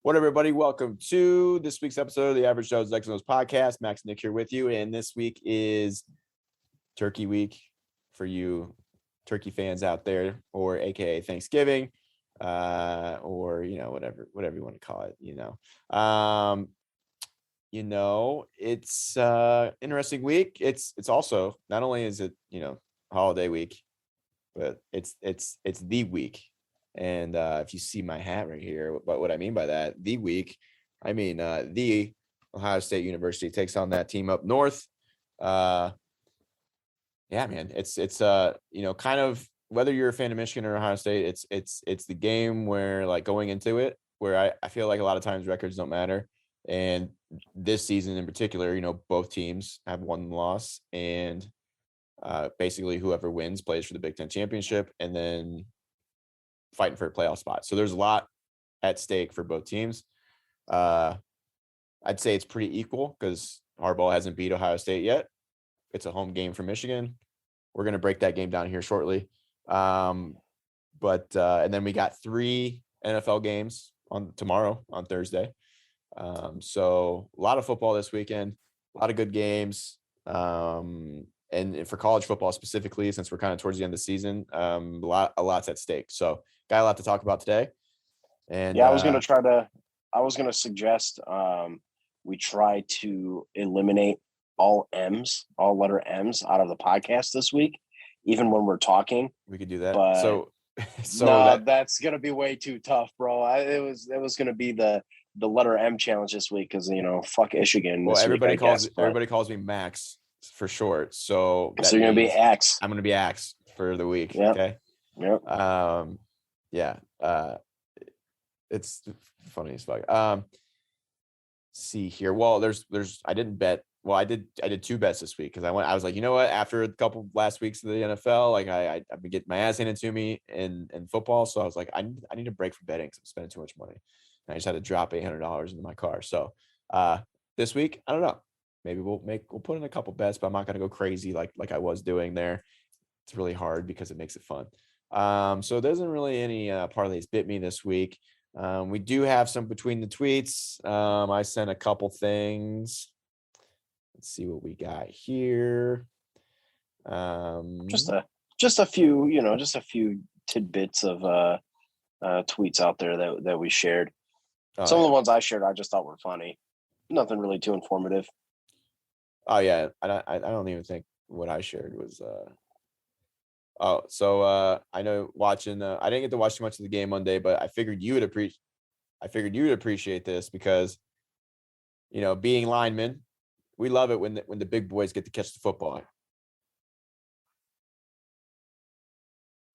What up, everybody? Welcome to this week's episode of the Average Joe's AJXO podcast. Max and Nick here with you, and this week is Turkey Week for you turkey fans out there, or AKA Thanksgiving, or whatever you want to call it. It's interesting week. It's also not only is it holiday week, but it's the week. And if you see my hat right here, but what I mean by that, the week, I mean the Ohio State University takes on that team up north. Yeah, man, it's kind of, whether you're a fan of Michigan or Ohio State, it's the game where, like, going into it, where I feel like a lot of times records don't matter. And this season in particular, both teams have one loss, and basically whoever wins plays for the Big Ten championship, and then fighting for a playoff spot. So there's a lot at stake for both teams. I'd say it's pretty equal because Harbaugh hasn't beat Ohio State yet. It's a home game for Michigan. We're going to break that game down here shortly. And then we got 3 NFL games on tomorrow, on Thursday. So a lot of football this weekend, a lot of good games. And for college football specifically, since we're kind of towards the end of the season, a lot's at stake. So got a lot to talk about today. And yeah, I was going to suggest we try to eliminate all letter M's out of the podcast this week, even when we're talking. We could do that. But so that's going to be way too tough, bro. It was going to be the letter M challenge this week because fuck Michigan. Well, everybody calls me Max for short. So you're going to be Axe. I'm going to be Axe for the week. Yep. Okay. Yep. Yeah. It's funny as fuck. See here. Well, I didn't bet. Well, I did 2 bets this week because I was like, you know what? After a couple last weeks of the NFL, like I've been getting my ass handed to me in football. So I was like, I need a break from betting because I'm spending too much money. And I just had to drop $800 into my car. So this week, I don't know. Maybe we'll put in a couple bets, but I'm not going to go crazy like I was doing there. It's really hard because it makes it fun. So there isn't really any parlays bit me this week. We do have some between the tweets. I sent a couple things. Let's see what we got here. Just a few tidbits of tweets out there that we shared. Some of the ones I shared I just thought were funny. Nothing really too informative. Oh yeah, I don't even think what I shared was. I know watching. I didn't get to watch too much of the game Monday, but I figured you would appreciate this because, being linemen, we love it when the big boys get to catch the football.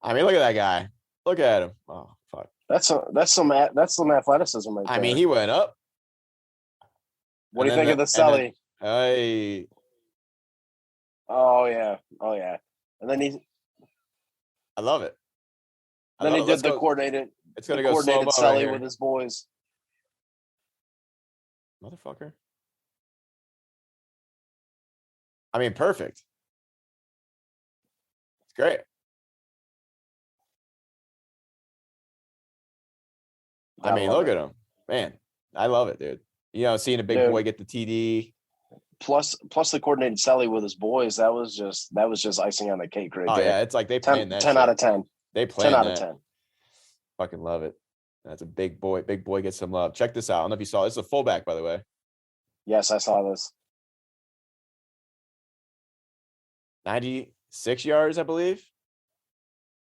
I mean, look at that guy. Look at him. Oh fuck. That's some athleticism right there. I mean, he went up. What do you think of the Selly? Hey. Oh yeah. And then I love it. Then he did the coordinated. It's gonna go slow-mo Selly with his boys. Motherfucker. I mean, perfect. It's great. I mean, look at him, man. I love it, dude. Seeing a big boy get the TD. Plus the coordinated Selly with his boys. That was just icing on the cake right there. Oh yeah, it's like they playing that. 10 out of 10. They play 10 out of 10. Fucking love it. That's a big boy. Big boy gets some love. Check this out. I don't know if you saw. This is a fullback, by the way. Yes, I saw this. 96 yards, I believe.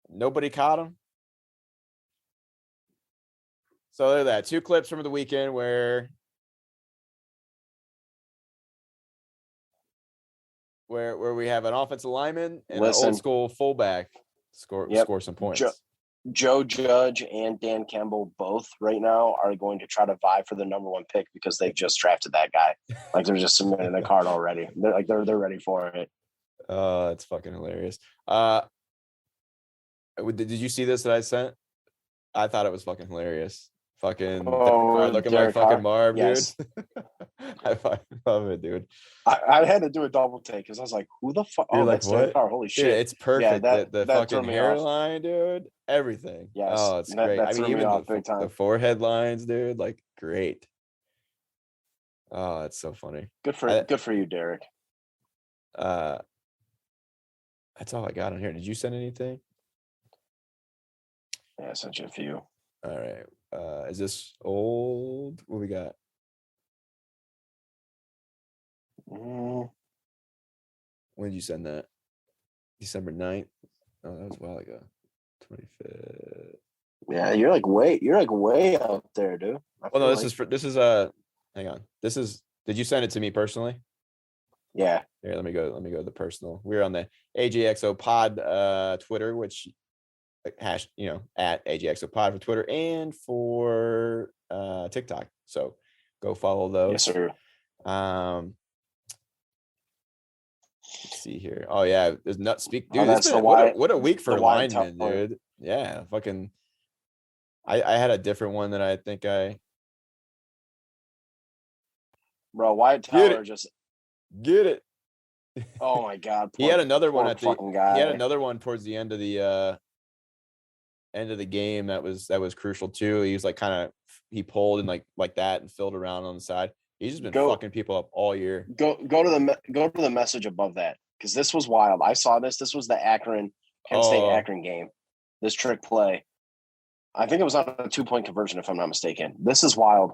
Nobody caught him. So there's that. 2 clips from the weekend where we have an offensive lineman and an old school fullback score some points. Joe Judge and Dan Campbell both right now are going to try to vie for the number 1 pick because they've just drafted that guy. Like they're just submitting a card already. They're ready for it. It's fucking hilarious. Did you see this that I sent? I thought it was fucking hilarious. Fucking looking like fucking Marv, yes. dude. love it, dude. I had to do a double take because I was like, "Who the fuck?" You're Oh, like, that's Derek what? Carr. Holy shit! Dude, it's perfect. Yeah, The that threw fucking me off. hairline, dude. Everything. Yes, Oh, it's that great. I threw mean, me even off big time. the forehead lines, dude. Like, great. Oh, that's so funny. Good for you, Derek. That's all I got on here. Did you send anything? Yeah, I sent you a few. All right. Is this old? What we got? When did you send that? December 9th? Oh, that was a while ago. 25th. Yeah, you're like way out there, dude. Well, no, this is hang on. Did you send it to me personally? Yeah. Here, let me go to the personal. We're on the AJXO pod Twitter, which at AJXO pod for Twitter and for TikTok. So go follow those. Yes, sir. Let's see here. Oh yeah, there's not speak, dude. What a week for linemen, dude. Yeah, fucking. I had a different one that I think Bro, Wyatt Teller just get it. Oh my god. He had another one He had another one towards the end of the game that was crucial too. He was like he pulled and like that and filled around on the side. He's just been fucking people up all year. Go to the message above that because this was wild. I saw this. This was the Penn State Akron game. This trick play. I think it was on a 2-point conversion, if I'm not mistaken. This is wild.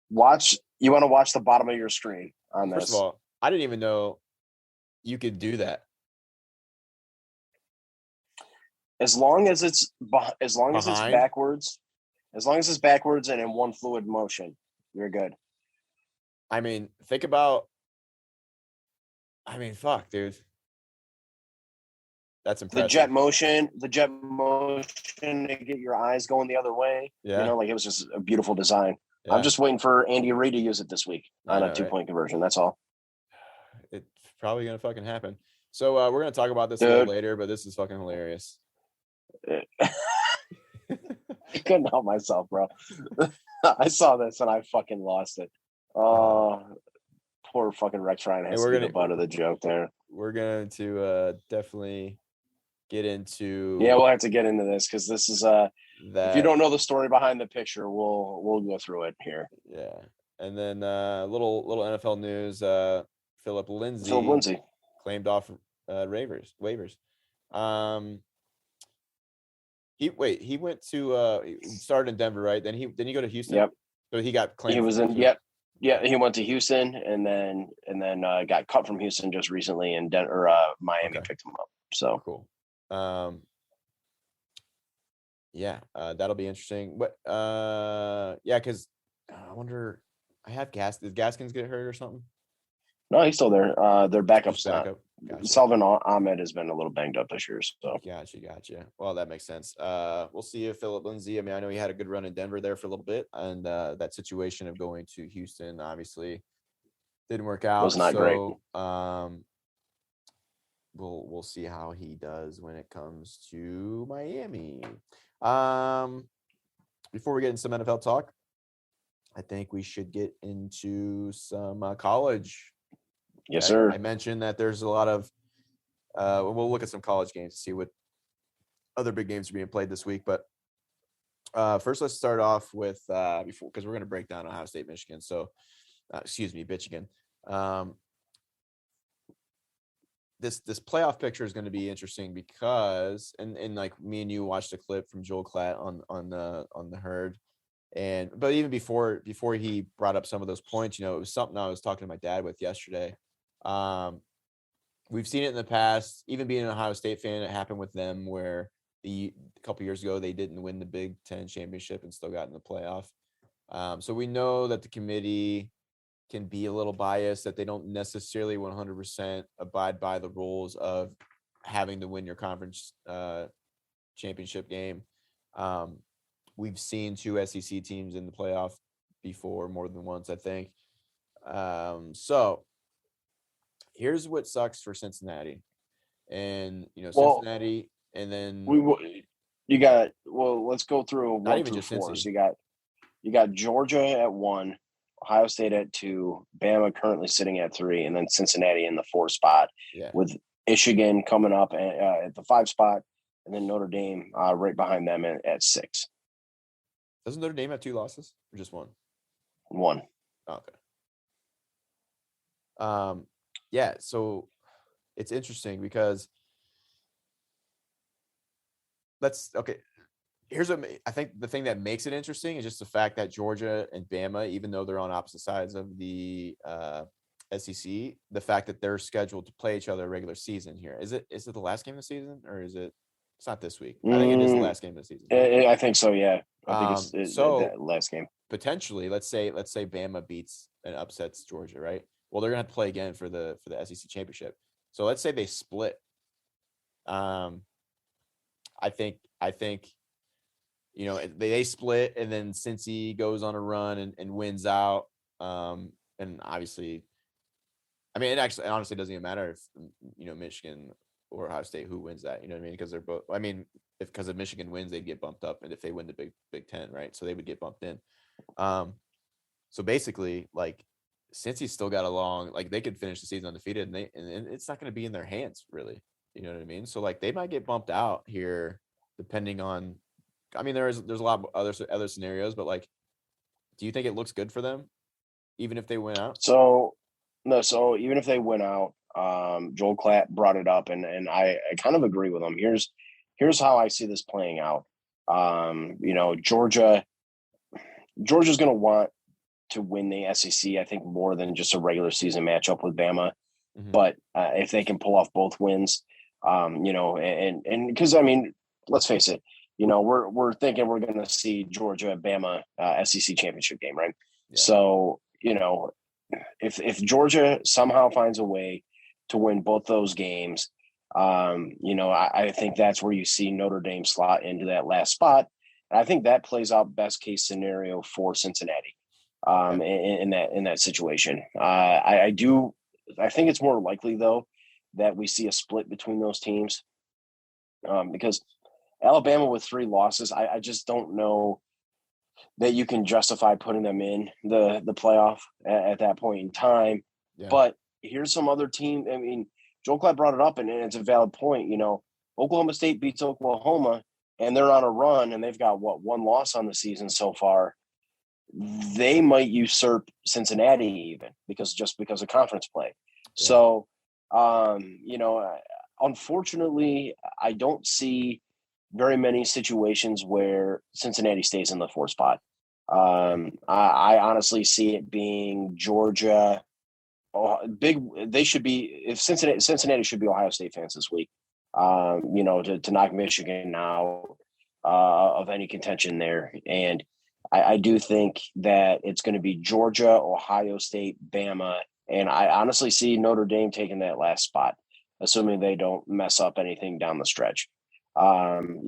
You want to watch the bottom of your screen on this. First of all, I didn't even know you could do that. As long as it's backwards, and in one fluid motion, you're good. I mean, fuck, dude. That's impressive. The jet motion to get your eyes going the other way. Yeah. Like it was just a beautiful design. Yeah. I'm just waiting for Andy Reid to use it this week on a 2-point conversion. That's all. It's probably going to fucking happen. So we're going to talk about this a little later, but this is fucking hilarious. I couldn't help myself, bro. I saw this and I fucking lost it. Poor fucking Rex Ryan has to be the butt of the joke there. We're going to definitely get into. Yeah, we'll have to get into this because this is if you don't know the story behind the picture, we'll go through it here. Yeah, and then little NFL news. Philip Lindsay claimed off waivers. He went to he started in Denver, right? Then he go to Houston. Yep. So he got claimed. He was in. Yep. Yeah, he went to Houston and then got cut from Houston just recently, and Miami picked him up. So cool. Yeah, that'll be interesting. But yeah, because I wonder. Did Gaskins get hurt or something? No, he's still there. Their backup's Gotcha. Salvin Ahmed has been a little banged up this year. So Gotcha. Well, that makes sense. We'll see if Philip Lindsay. I mean, I know he had a good run in Denver there for a little bit, and that situation of going to Houston obviously didn't work out. It was not great. We'll see how he does when it comes to Miami. Before we get into some NFL talk, I think we should get into some college. Yes, sir. I mentioned that there's a lot of we'll look at some college games to see what other big games are being played this week. But first, let's start off with because we're going to break down Ohio State, Michigan. So, Michigan. This playoff picture is going to be interesting because and like me and you watched a clip from Joel Klatt on the herd. But even before he brought up some of those points, it was something I was talking to my dad with yesterday. We've seen it in the past, even being an Ohio State fan, it happened with them where a couple years ago, they didn't win the Big Ten championship and still got in the playoff. So we know that the committee can be a little biased, that they don't necessarily 100% abide by the rules of having to win your conference championship game. We've seen 2 SEC teams in the playoff before, more than once, I think. So here's what sucks for Cincinnati. And, Cincinnati, and then... let's go through 1 through 4. So You got Georgia at 1, Ohio State at 2, Bama currently sitting at 3, and then Cincinnati in the 4 spot with Michigan coming up at the 5 spot, and then Notre Dame right behind them at 6. Doesn't Notre Dame have 2 losses or just 1? 1. Oh, okay. Yeah, so it's interesting because here's what I think the thing that makes it interesting is just the fact that Georgia and Bama, even though they're on opposite sides of the SEC, the fact that they're scheduled to play each other regular season here. Is it the last game of the season, or is it? It's not this week. I think it is the last game of the season. I think so. Yeah, I think it's that last game. Potentially, let's say Bama beats and upsets Georgia, right? Well, they're gonna have to play again for the SEC championship. So let's say they split. I think they split, and then Cincy goes on a run and wins out. And obviously, I mean, it honestly doesn't even matter if Michigan or Ohio State who wins that. You know what I mean? Because they're both. I mean, because if Michigan wins, they'd get bumped up, and if they win the Big Ten, right? So they would get bumped in. So basically, like, Cincy's still got a long. Like, they could finish the season undefeated, and it's not going to be in their hands, really. You know what I mean? So like, they might get bumped out here, depending on. I mean, there's a lot of other scenarios, but like, do you think it looks good for them, even if they win out? So even if they win out, Joel Klatt brought it up, and I kind of agree with him. Here's how I see this playing out. Georgia's going to want to win the SEC, I think, more than just a regular season matchup with Bama. Mm-hmm. But if they can pull off both wins, and because, I mean, let's face it, we're thinking we're going to see Georgia Bama SEC championship game, right? Yeah. So, if Georgia somehow finds a way to win both those games, I think that's where you see Notre Dame slot into that last spot. And I think that plays out best case scenario for Cincinnati in that situation. I think it's more likely, though, that we see a split between those teams because Alabama with 3 losses, I just don't know that you can justify putting them in the playoff at that point in time. Yeah. But here's some other team. I mean, Joel Klatt brought it up, and it's a valid point. Oklahoma State beats Oklahoma, and they're on a run, and they've got, 1 loss on the season so far. They might usurp Cincinnati even because of conference play. Yeah. So, unfortunately, I don't see very many situations where Cincinnati stays in the 4 spot. I honestly see it being Georgia. They should be, if Cincinnati should be Ohio State fans this week, to knock Michigan out of any contention there. And I do think that it's going to be Georgia, Ohio State, Bama, and I honestly see Notre Dame taking that last spot, assuming they don't mess up anything down the stretch. And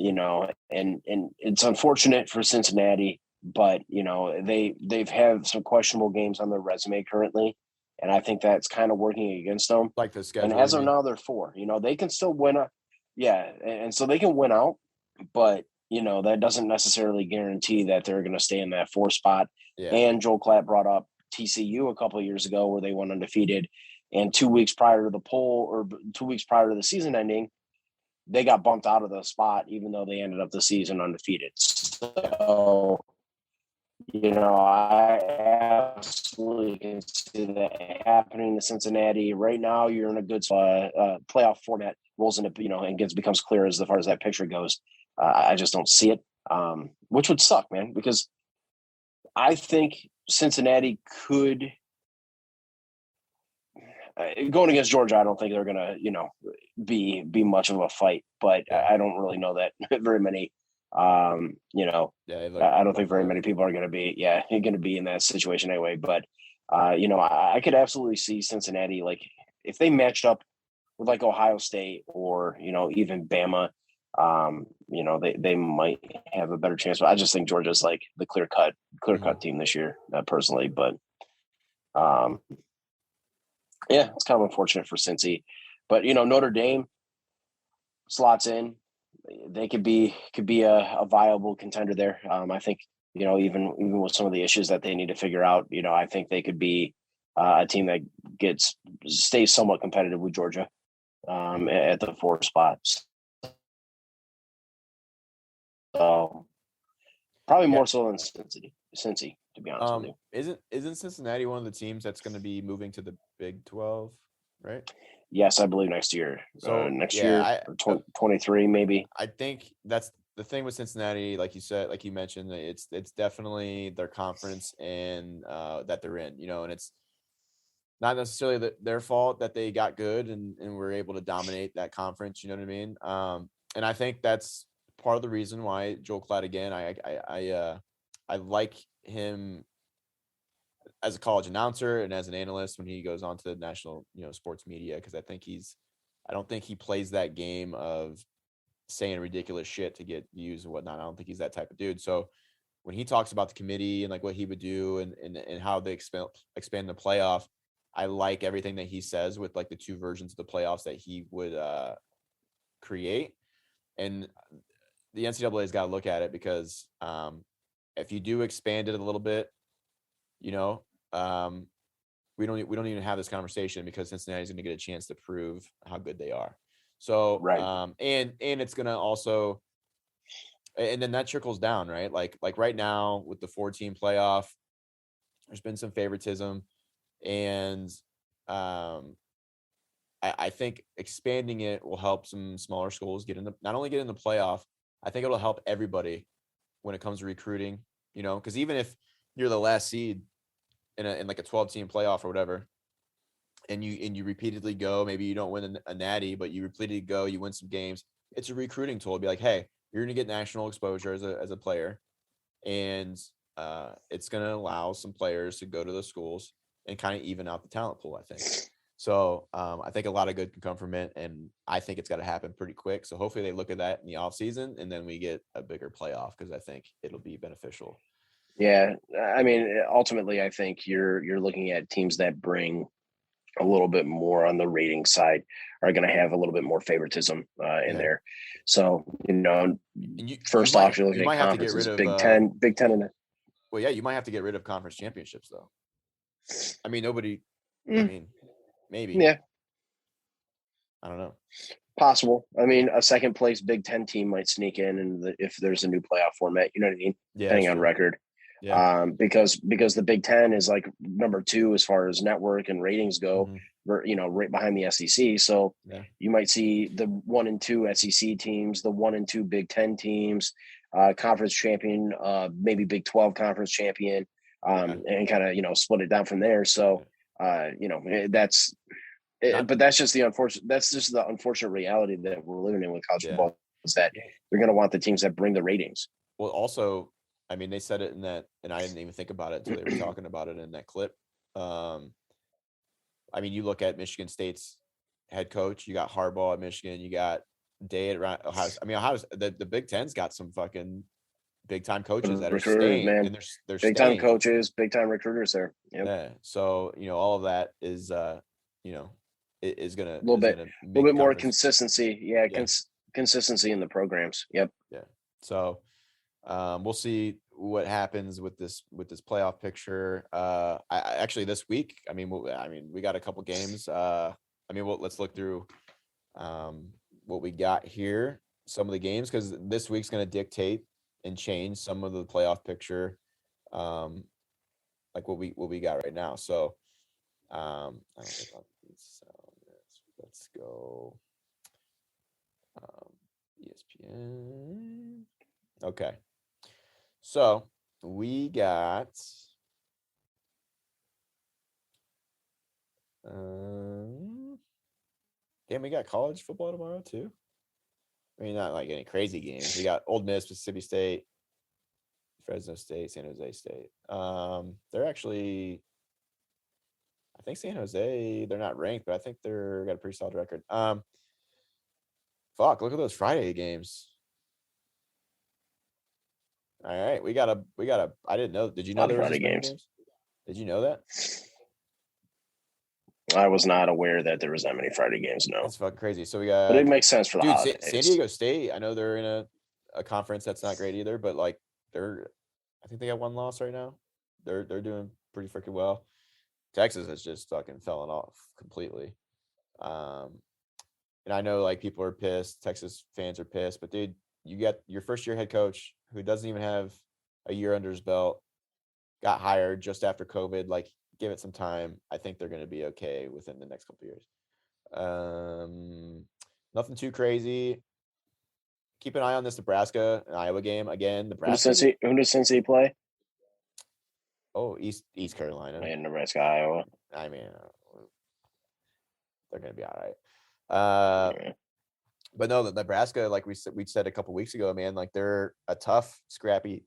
it's unfortunate for Cincinnati, but they've had some questionable games on their resume currently, and I think that's kind of working against them. Like the schedule. And as of now, they're 4. They can still win and so they can win out, but that doesn't necessarily guarantee that they're going to stay in that 4 spot. Yeah. And Joel Klatt brought up TCU a couple of years ago where they went undefeated, and 2 weeks prior to the poll, or 2 weeks prior to the season ending, they got bumped out of the spot, even though they ended up the season undefeated. So, I absolutely can see that happening to Cincinnati. Right now, you're in a good playoff format, rolls into, and becomes clear as far as that picture goes. I just don't see it, which would suck, man, because I think Cincinnati could – going against Georgia, I don't think they're going to, be much of a fight, but I don't really know that very many, I don't think very many people are going to be, in that situation anyway. But, I could absolutely see Cincinnati, like, if they matched up with like Ohio State or, even Bama, they might have a better chance. But I just think Georgia's like the clear cut team this year, personally. But, yeah, it's kind of unfortunate for Cincy, but Notre Dame slots in. They could be a viable contender there. I think even with some of the issues that they need to figure out, I think they could be a team that stays somewhat competitive with Georgia at the 4 spots. So probably more so than Cincy, to be honest with you. Isn't Cincinnati one of the teams that's going to be moving to the Big 12, right? Yes, I believe next year. So next year, 23 maybe. I think that's the thing with Cincinnati, like you said, like you mentioned, it's definitely their conference and that they're in, and it's not necessarily their fault that they got good and were able to dominate that conference. You know what I mean? And I think that's part of the reason why Joel Klatt, again, I like him as a college announcer and as an analyst when he goes on to the national, sports media, because I don't think he plays that game of saying ridiculous shit to get views and whatnot. I don't think he's that type of dude. So when he talks about the committee and like what he would do and how they expand the playoff, I like everything that he says with like the 2 versions of the playoffs that he would create. And the NCAA's got to look at it because if you do expand it a little bit, we don't even have this conversation because Cincinnati's going to get a chance to prove how good they are. So, right. And it's going to also, and then that trickles down, right? Like right now with the 4-team playoff, there's been some favoritism, and I think expanding it will help some smaller schools not only get in the playoff. I think it'll help everybody when it comes to recruiting, because even if you're the last seed in like a 12-team playoff or whatever, and you repeatedly go, maybe you don't win a natty, but you repeatedly go, you win some games. It's a recruiting tool to be like, hey, you're going to get national exposure as a player, and it's going to allow some players to go to the schools and kind of even out the talent pool, I think. So I think a lot of good can come from it, and I think it's got to happen pretty quick. So hopefully they look at that in the offseason, and then we get a bigger playoff because I think it'll be beneficial. Yeah, I mean, ultimately, I think you're looking at teams that bring a little bit more on the rating side are going to have a little bit more favoritism in there. So, first off, you're looking at conferences, Big Ten, and well, yeah, you might have to get rid of conference championships though. I mean, nobody. I mean, maybe. Yeah. I don't know. Possible. I mean, a second place Big Ten team might sneak in, and if there's a new playoff format, you know what I mean? Yeah, depending on record. Yeah. Because the Big Ten is like number 2 as far as network and ratings go, right behind the SEC. So you might see the 1 and 2 SEC teams, the 1 and 2 Big Ten teams, conference champion, maybe Big 12 conference champion, and kind of, split it down from there. So, that's just the unfortunate reality that we're living in with college football is that they're going to want the teams that bring the ratings. Well, also, I mean, they said it in that, and I didn't even think about it until they were talking about it in that clip. I mean, you look at Michigan State's head coach, you got Harbaugh at Michigan, you got Day at Ohio. I mean, the Big Ten's got some fucking big time coaches that are staying, man. And they're big time coaches, big time recruiters there. Yep. Yeah. So, all of that is, is going to a little bit more consistency. Yeah. Consistency in the programs. Yep. Yeah. So, we'll see what happens with this playoff picture. I actually this week, I mean, we got a couple games. Let's look through what we got here. Some of the games, because this week's going to dictate and change some of the playoff picture, like what we got right now. So, let's go. ESPN. Okay. So we got we got college football tomorrow too. I mean, not like any crazy games. We got Ole Miss, Mississippi State, Fresno State, San Jose State. They're actually, I think San Jose, they're not ranked, but I think they're got a pretty solid record. Fuck, look at those Friday games. All right, we got a. I didn't know. Did you know there was Friday games? Did you know that? I was not aware that there was that many Friday games. No, it's fucking crazy. So we got. But it makes sense for the holidays. San Diego State. I know they're in a conference that's not great either, but like they're I think they got one loss right now. They're doing pretty freaking well. Texas has just fucking fallen off completely. And I know like people are pissed. Texas fans are pissed, but dude, you got your first year head coach who doesn't even have a year under his belt, got hired just after COVID. Like, give it some time. I think they're going to be okay within the next couple of years. Nothing too crazy. Keep an eye on this Nebraska and Iowa game again. Nebraska. Who does Cincy play? Oh, East Carolina and Nebraska, Iowa. I mean, they're going to be all right. But no, the Nebraska, like we said a couple weeks ago, man, like they're a tough, scrappy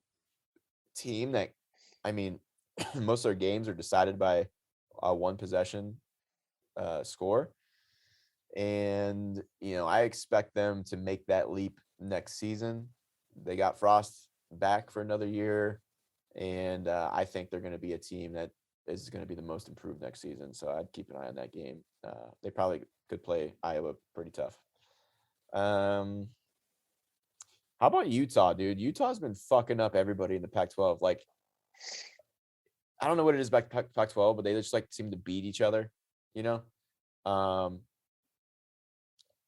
team that, I mean, most of their games are decided by a one possession score. And, you know, I expect them to make that leap next season. They got Frost back for another year. And I think they're going to be a team that is going to be the most improved next season. So I'd keep an eye on that game. They probably could play Iowa pretty tough. How about Utah, dude? Utah's been fucking up everybody in the Pac-12. Like, I don't know what it is about Pac-12, but they just like seem to beat each other, you know?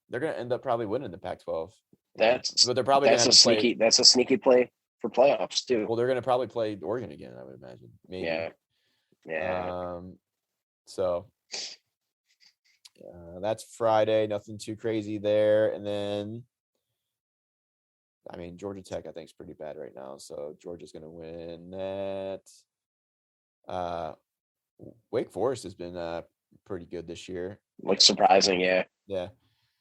They're going to end up probably winning the Pac-12. But they're probably that's a sneaky play for playoffs too. Well, they're going to probably play Oregon again, I would imagine. Maybe. Yeah. So that's Friday. Nothing too crazy there. And then, I mean, Georgia Tech, I think, is pretty bad right now. So Georgia's going to win that. Wake Forest has been pretty good this year. Looks surprising, yeah. Yeah.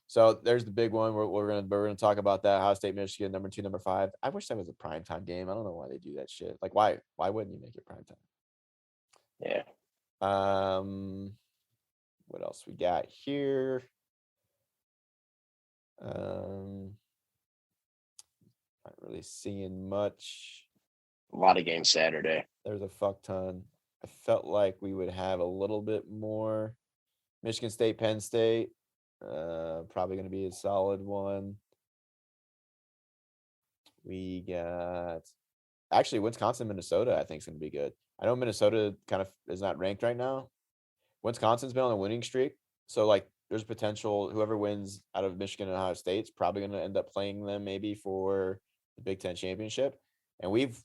So there's the big one. We're gonna talk about that. Ohio State, Michigan, number 2, number 5. I wish that was a primetime game. I don't know why they do that shit. Like, why wouldn't you make it primetime? Yeah. What else we got here? Not really seeing much. A lot of games Saturday. There's a fuck ton. I felt like we would have a little bit more. Michigan State, Penn State. Probably going to be a solid one. We got actually Wisconsin, Minnesota, I think is going to be good. I know Minnesota kind of is not ranked right now. Wisconsin's been on a winning streak. So like there's potential whoever wins out of Michigan and Ohio State's probably going to end up playing them maybe for the Big Ten championship. And we've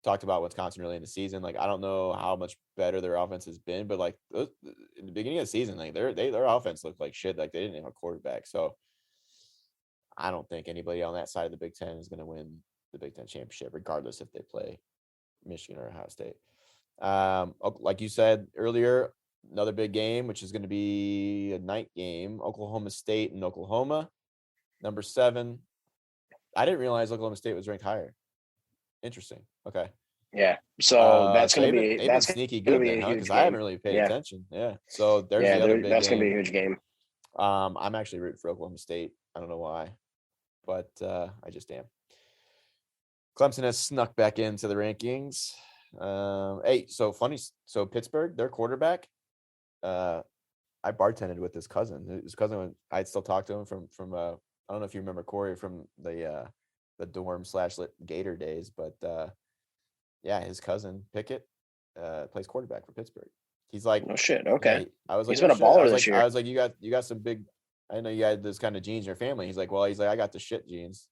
talked about Wisconsin early in the season. Like, I don't know how much better their offense has been, but like in the beginning of the season, like their offense looked like shit. Like they didn't have a quarterback. So I don't think anybody on that side of the Big Ten is going to win the Big Ten championship, regardless if they play Michigan or Ohio State. Like you said earlier, another big game, which is going to be a night game, Oklahoma State and Oklahoma, number 7. I didn't realize Oklahoma State was ranked higher. Interesting. Okay. Yeah. So that's going to be that's sneaky good then, huh? Because I haven't really paid attention. Yeah. So there's the other big that's game. Going to be a huge game. I'm actually rooting for Oklahoma State. I don't know why, but I just am. Clemson has snuck back into the rankings. Hey, so funny. So Pittsburgh, their quarterback. I bartended with his cousin. His cousin, I'd still talk to him from. I don't know if you remember Corey from the dorm / Gator days, but yeah, his cousin Pickett plays quarterback for Pittsburgh. He's like, oh shit, okay. Yeah, I was like, he's been a baller this year. I was like, you got some big. I know you had this kind of genes in your family. He's like, I got the shit genes.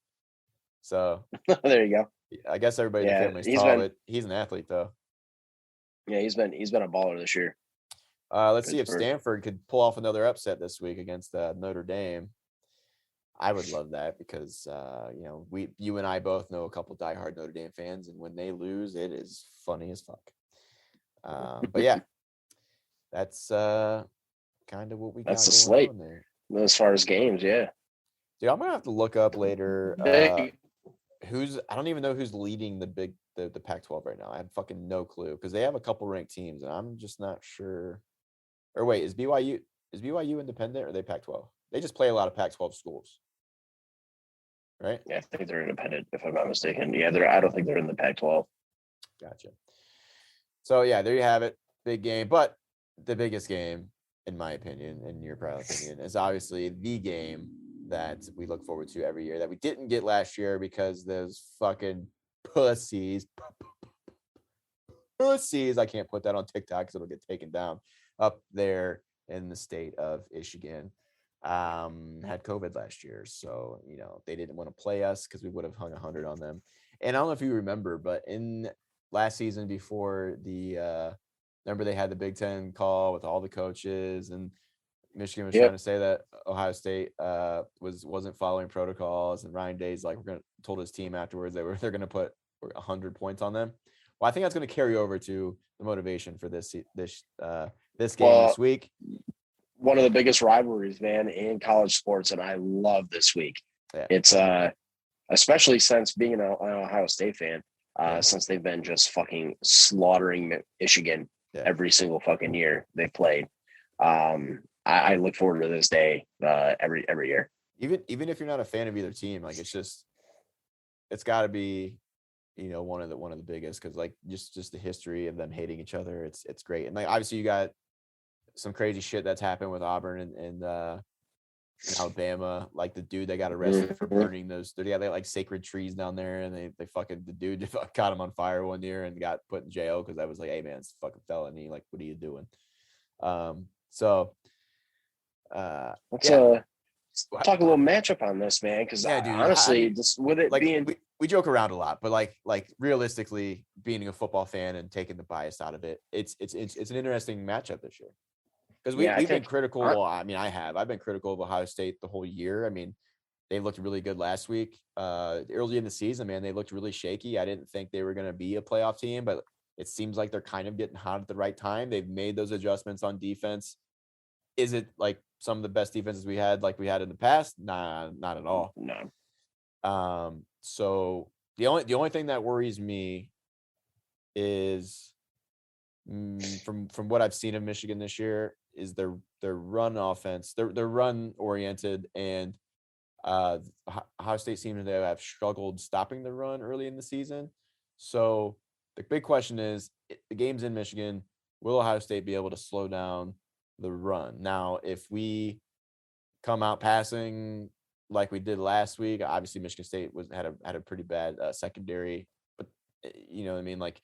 So there you go. I guess everybody in the family's tall, but he's an athlete though. Yeah, he's been a baller this year. Let's see if Stanford could pull off another upset this week against Notre Dame. I would love that because you and I both know a couple diehard Notre Dame fans, and when they lose, it is funny as fuck. But yeah, that's kind of what we got. That's the slate there. As far as games, yeah. Dude, I'm gonna have to look up later. I don't even know who's leading the Pac-12 right now. I have fucking no clue because they have a couple ranked teams, and I'm just not sure. Or wait, is BYU independent or are they Pac-12? They just play a lot of Pac-12 schools, right? Yeah, I think they're independent, if I'm not mistaken. Yeah, I don't think they're in the Pac-12. Gotcha. So yeah, there you have it. Big game, but the biggest game, in my opinion, in your proud opinion, is obviously the game that we look forward to every year that we didn't get last year because those fucking pussies pussies. I can't put that on TikTok because it'll get taken down up there in the state of Michigan. Had COVID last year, so they didn't want to play us because we would have hung 100 on them. And I don't know if you remember, but in last season before remember they had the Big Ten call with all the coaches, and Michigan was trying to say that Ohio State wasn't following protocols, and Ryan Day's like told his team afterwards they're going to put 100 points on them. Well, I think that's going to carry over to the motivation for this game this week. One of the biggest rivalries, man, in college sports, and I love this week. Yeah. It's especially since being an Ohio State fan, since they've been just fucking slaughtering Michigan every single fucking year they've played. I look forward to this day every year. Even if you're not a fan of either team, like it's got to be one of the biggest, because like just the history of them hating each other, it's great. And like obviously you got some crazy shit that's happened with Auburn and Alabama, like the dude that got arrested for burning those. They got like sacred trees down there, and they fucking the dude caught him on fire one year and got put in jail because I was like, hey man, it's a fucking felony. Like, what are you doing? Let's talk a little matchup on this, man, because honestly, just with it like, being we joke around a lot, but like realistically, being a football fan and taking the bias out of it, it's an interesting matchup this year. Because we've been critical. I've been critical of Ohio State the whole year. I mean, they looked really good last week. Early in the season, man, they looked really shaky. I didn't think they were going to be a playoff team, but it seems like they're kind of getting hot at the right time. They've made those adjustments on defense. Is it like some of the best defenses we had in the past? Nah, not at all. No. So the only thing that worries me is from what I've seen of Michigan this year is their run offense. They're run oriented, and Ohio State seems to have struggled stopping the run early in the season. So the big question is, the game's in Michigan. Will Ohio State be able to slow down the run? Now, if we come out passing like we did last week, obviously Michigan State had a pretty bad secondary, but you know what I mean? Like,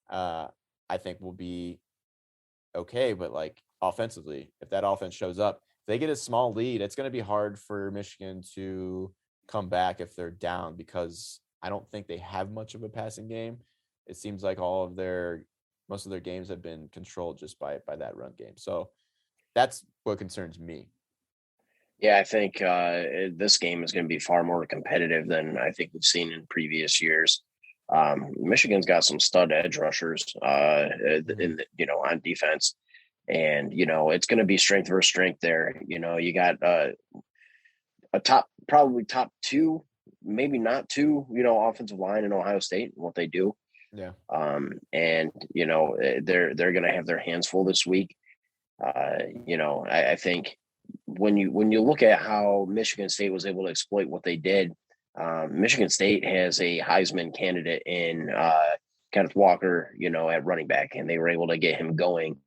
I think we'll be okay, but like offensively, if that offense shows up, if they get a small lead, it's going to be hard for Michigan to come back if they're down, because I don't think they have much of a passing game. It seems like most of their games have been controlled just by that run game. So that's what concerns me. Yeah, I think this game is going to be far more competitive than I think we've seen in previous years. Michigan's got some stud edge rushers, on defense, and it's going to be strength versus strength there. You got a probably top two, maybe not two, offensive line in Ohio State and what they do. Yeah. And they're going to have their hands full this week. I think when you look at how Michigan State was able to exploit what they did, Michigan State has a Heisman candidate in Kenneth Walker, at running back, and they were able to get him going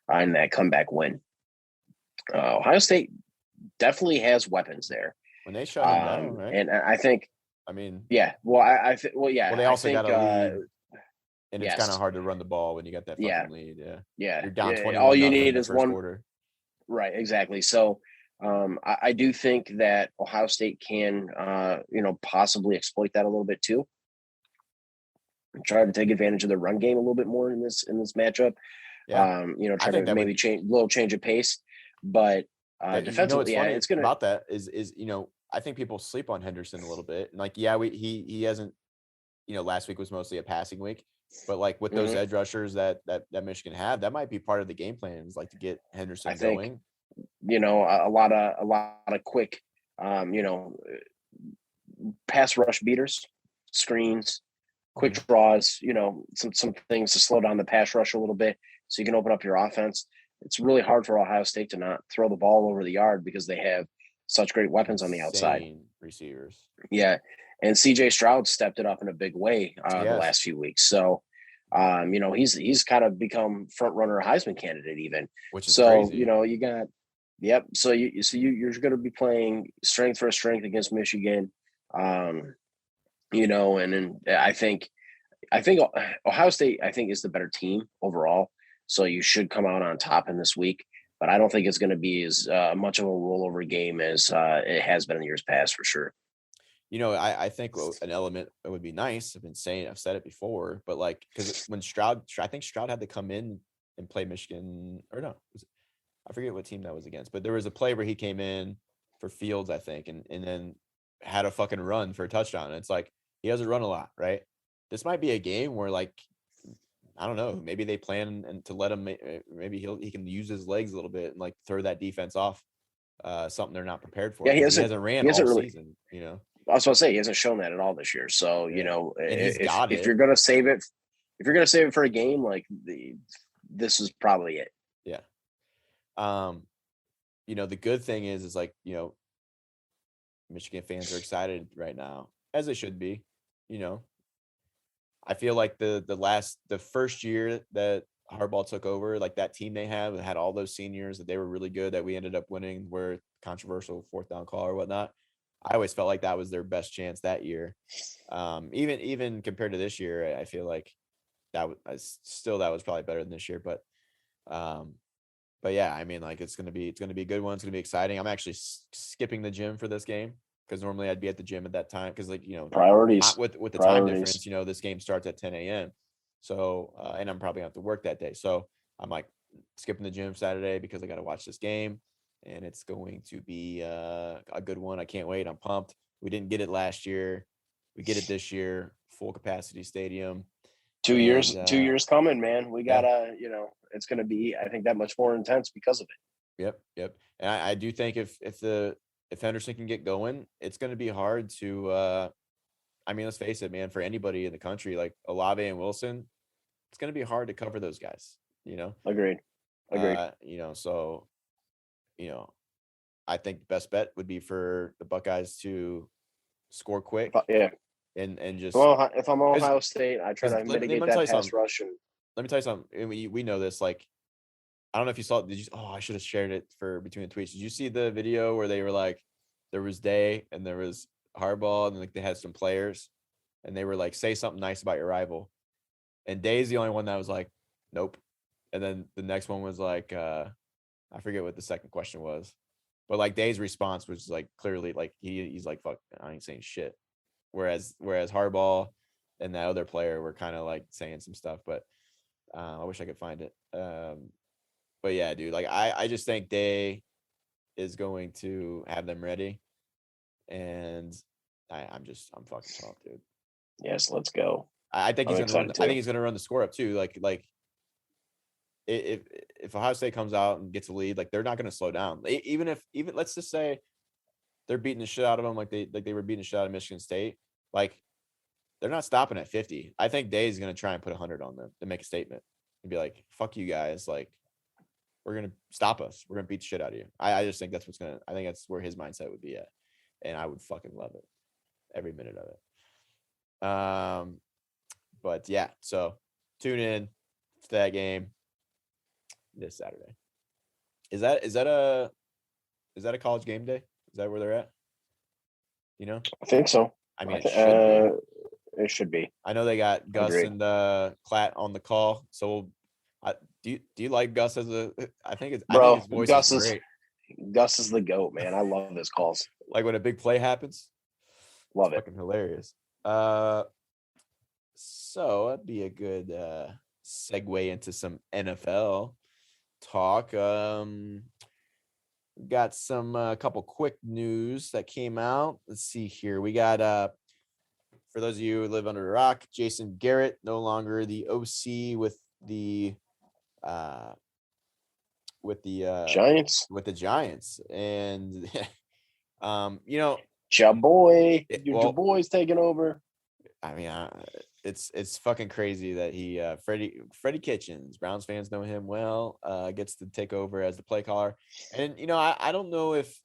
on that comeback win. Ohio State definitely has weapons there. When they shut him down, right? And I think, yeah. Well, I think, well, yeah. Well, they also got a lead, and yes. It's kind of hard to run the ball when you got that fucking lead. Yeah. You're down 21. All you need is one quarter. Right, exactly. So I do think that Ohio State can, possibly exploit that a little bit too. Try to take advantage of the run game a little bit more in this matchup. Yeah. Try to maybe change of pace, but defensively, it's gonna. About that is I think people sleep on Henderson a little bit, and like he hasn't. Last week was mostly a passing week, but like with those edge rushers that Michigan had, that might be part of the game plan, is like to get Henderson going. A lot of quick, pass rush beaters, screens, quick draws, some things to slow down the pass rush a little bit so you can open up your offense. It's really hard for Ohio State to not throw the ball over the yard because they have such great weapons on the outside. Receivers. Yeah. And CJ Stroud stepped it up in a big way the last few weeks. So, he's kind of become front runner Heisman candidate even. Which is crazy. You got, yep. So you're going to be playing strength for strength against Michigan. And then I think, I think Ohio State, is the better team overall. So you should come out on top in this week. But I don't think it's going to be as much of a rollover game as it has been in years past, for sure. I think an element that would be nice. I've said it before, but like, because when I think Stroud had to come in and play Michigan, or no, I forget what team that was against, but there was a play where he came in for Fields, I think, and then had a fucking run for a touchdown. And it's like, he doesn't run a lot, right? This might be a game where, like, I don't know, maybe they plan and to let him, maybe he can use his legs a little bit and like throw that defense off, something they're not prepared for. Yeah, he hasn't ran all really, season, I was going to say, he hasn't shown that at all this year. So, if you're going to save it, for a game, like this is probably it. Yeah. The good thing is like, Michigan fans are excited right now, as they should be. I feel like the first year that Harbaugh took over, like that team they had all those seniors that they were really good, that we ended up winning, were controversial fourth down call or whatnot. I always felt like that was their best chance that year. Even compared to this year, I feel like that was probably better than this year. But yeah, I mean, like it's gonna be a good one. It's gonna be exciting. I'm actually skipping the gym for this game because normally I'd be at the gym at that time because, like, priorities with the time difference. This game starts at 10 a.m. So and I'm probably gonna have to work that day. So I'm like skipping the gym Saturday because I got to watch this game. And it's going to be a good one. I can't wait. I'm pumped. We didn't get it last year. We get it this year. Full capacity stadium. 2 years, 2 years coming, man. We gotta, it's going to be, I think, that much more intense because of it. Yep. And I do think if Henderson can get going, it's going to be hard to. Let's face it, man. For anybody in the country, like Olave and Wilson, it's going to be hard to cover those guys. Agreed. So. I think the best bet would be for the Buckeyes to score quick. Yeah. And just if I'm Ohio State, I try to mitigate that pass rush. Let me tell you something. We know this. Like, I don't know if you saw it. I should have shared it between the tweets. Did you see the video where they were like, there was Day and there was Harbaugh and like they had some players and they were like, say something nice about your rival. And Day's the only one that was like, nope. And then the next one was like, I forget what the second question was, but like Day's response was like clearly like he's like, fuck, I ain't saying shit. Whereas Harbaugh and that other player were kind of like saying some stuff, but I wish I could find it. But yeah, dude, like I just think Day is going to have them ready, and I'm fucking pumped, dude. Yes, let's go. I think he's gonna run the score up too. Like. If Ohio State comes out and gets a lead, like they're not going to slow down. Even let's just say they're beating the shit out of them, like they were beating the shit out of Michigan State. Like they're not stopping at 50. I think Day is going to try and put 100 on them to make a statement and be like, "Fuck you guys! Like we're going to stop us. We're going to beat the shit out of you." I just think that's I think that's where his mindset would be at, and I would fucking love it, every minute of it. But yeah, so tune in to that game this Saturday. Is that a college game day? Is that where they're at? I think so. I mean, it should be. I know they got Gus and Klatt on the call. So, do you like Gus as a? I think his voice is great. Gus is the GOAT, man. I love his calls. Like when a big play happens. Love it. Fucking hilarious. So that'd be a good segue into some NFL talk. Got some couple quick news that came out. Let's see here. We got for those of you who live under a rock, Jason Garrett no longer the OC with the Giants. With the Giants, and your boy's taking over. I mean, it's fucking crazy that he Freddie Kitchens, Browns fans know him well, gets to take over as the play caller. And I don't know if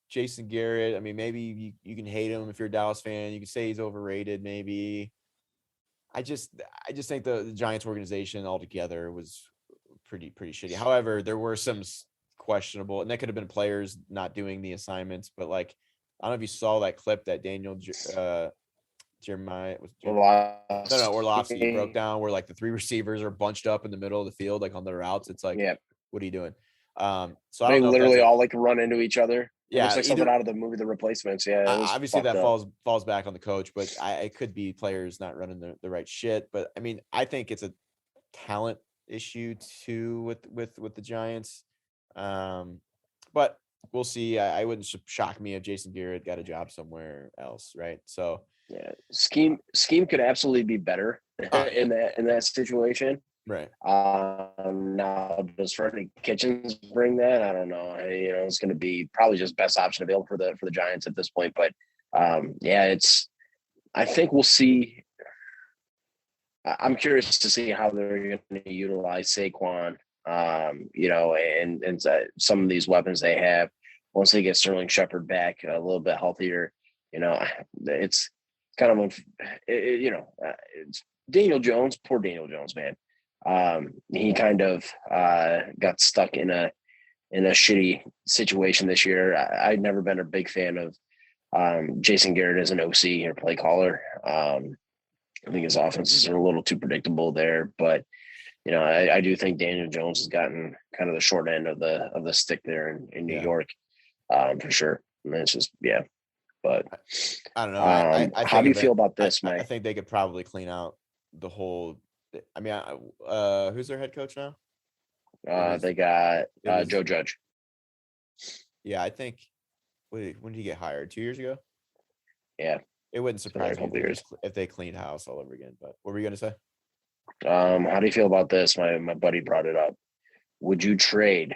Jason Garrett, I mean, maybe you can hate him if you're a Dallas fan, you can say he's overrated maybe. I just think the Giants organization altogether was pretty shitty. However, there were some questionable, and that could have been players not doing the assignments, but like I don't know if you saw that clip that Daniel Jeremiah was Orlovsky. Orlovsky broke down where like the three receivers are bunched up in the middle of the field, like on their routes. It's like, what are you doing? So I they don't know literally all like run into each other. Yeah, it looks like something out of the movie The Replacements. Yeah, obviously that falls back on the coach, but it could be players not running the right shit. But I mean, I think it's a talent issue too with the Giants. But we'll see. I wouldn't shock me if Jason Garrett got a job somewhere else, right? So yeah, scheme could absolutely be better in that situation. Right. Now does Freddie Kitchens bring that? I don't know. It's going to be probably just best option available for the Giants at this point. But I think we'll see. I'm curious to see how they're going to utilize Saquon. And some of these weapons they have once they get Sterling Shepard back a little bit healthier. It's kind of it's Daniel Jones. Poor Daniel Jones, man. He kind of got stuck in a shitty situation this year. I've never been a big fan of Jason Garrett as an OC or play caller. I think his offenses are a little too predictable there, but I do think Daniel Jones has gotten kind of the short end of the stick there in New York, for sure. And it's just but I don't know. I how do you feel about this, Mike? I think they could probably clean out the whole. I mean, who's their head coach now? They got Joe Judge. Yeah, I think. When did he get hired? 2 years ago. Yeah, it wouldn't surprise me if they cleaned house all over again. But what were you gonna say? How do you feel about this? My buddy brought it up. Would you trade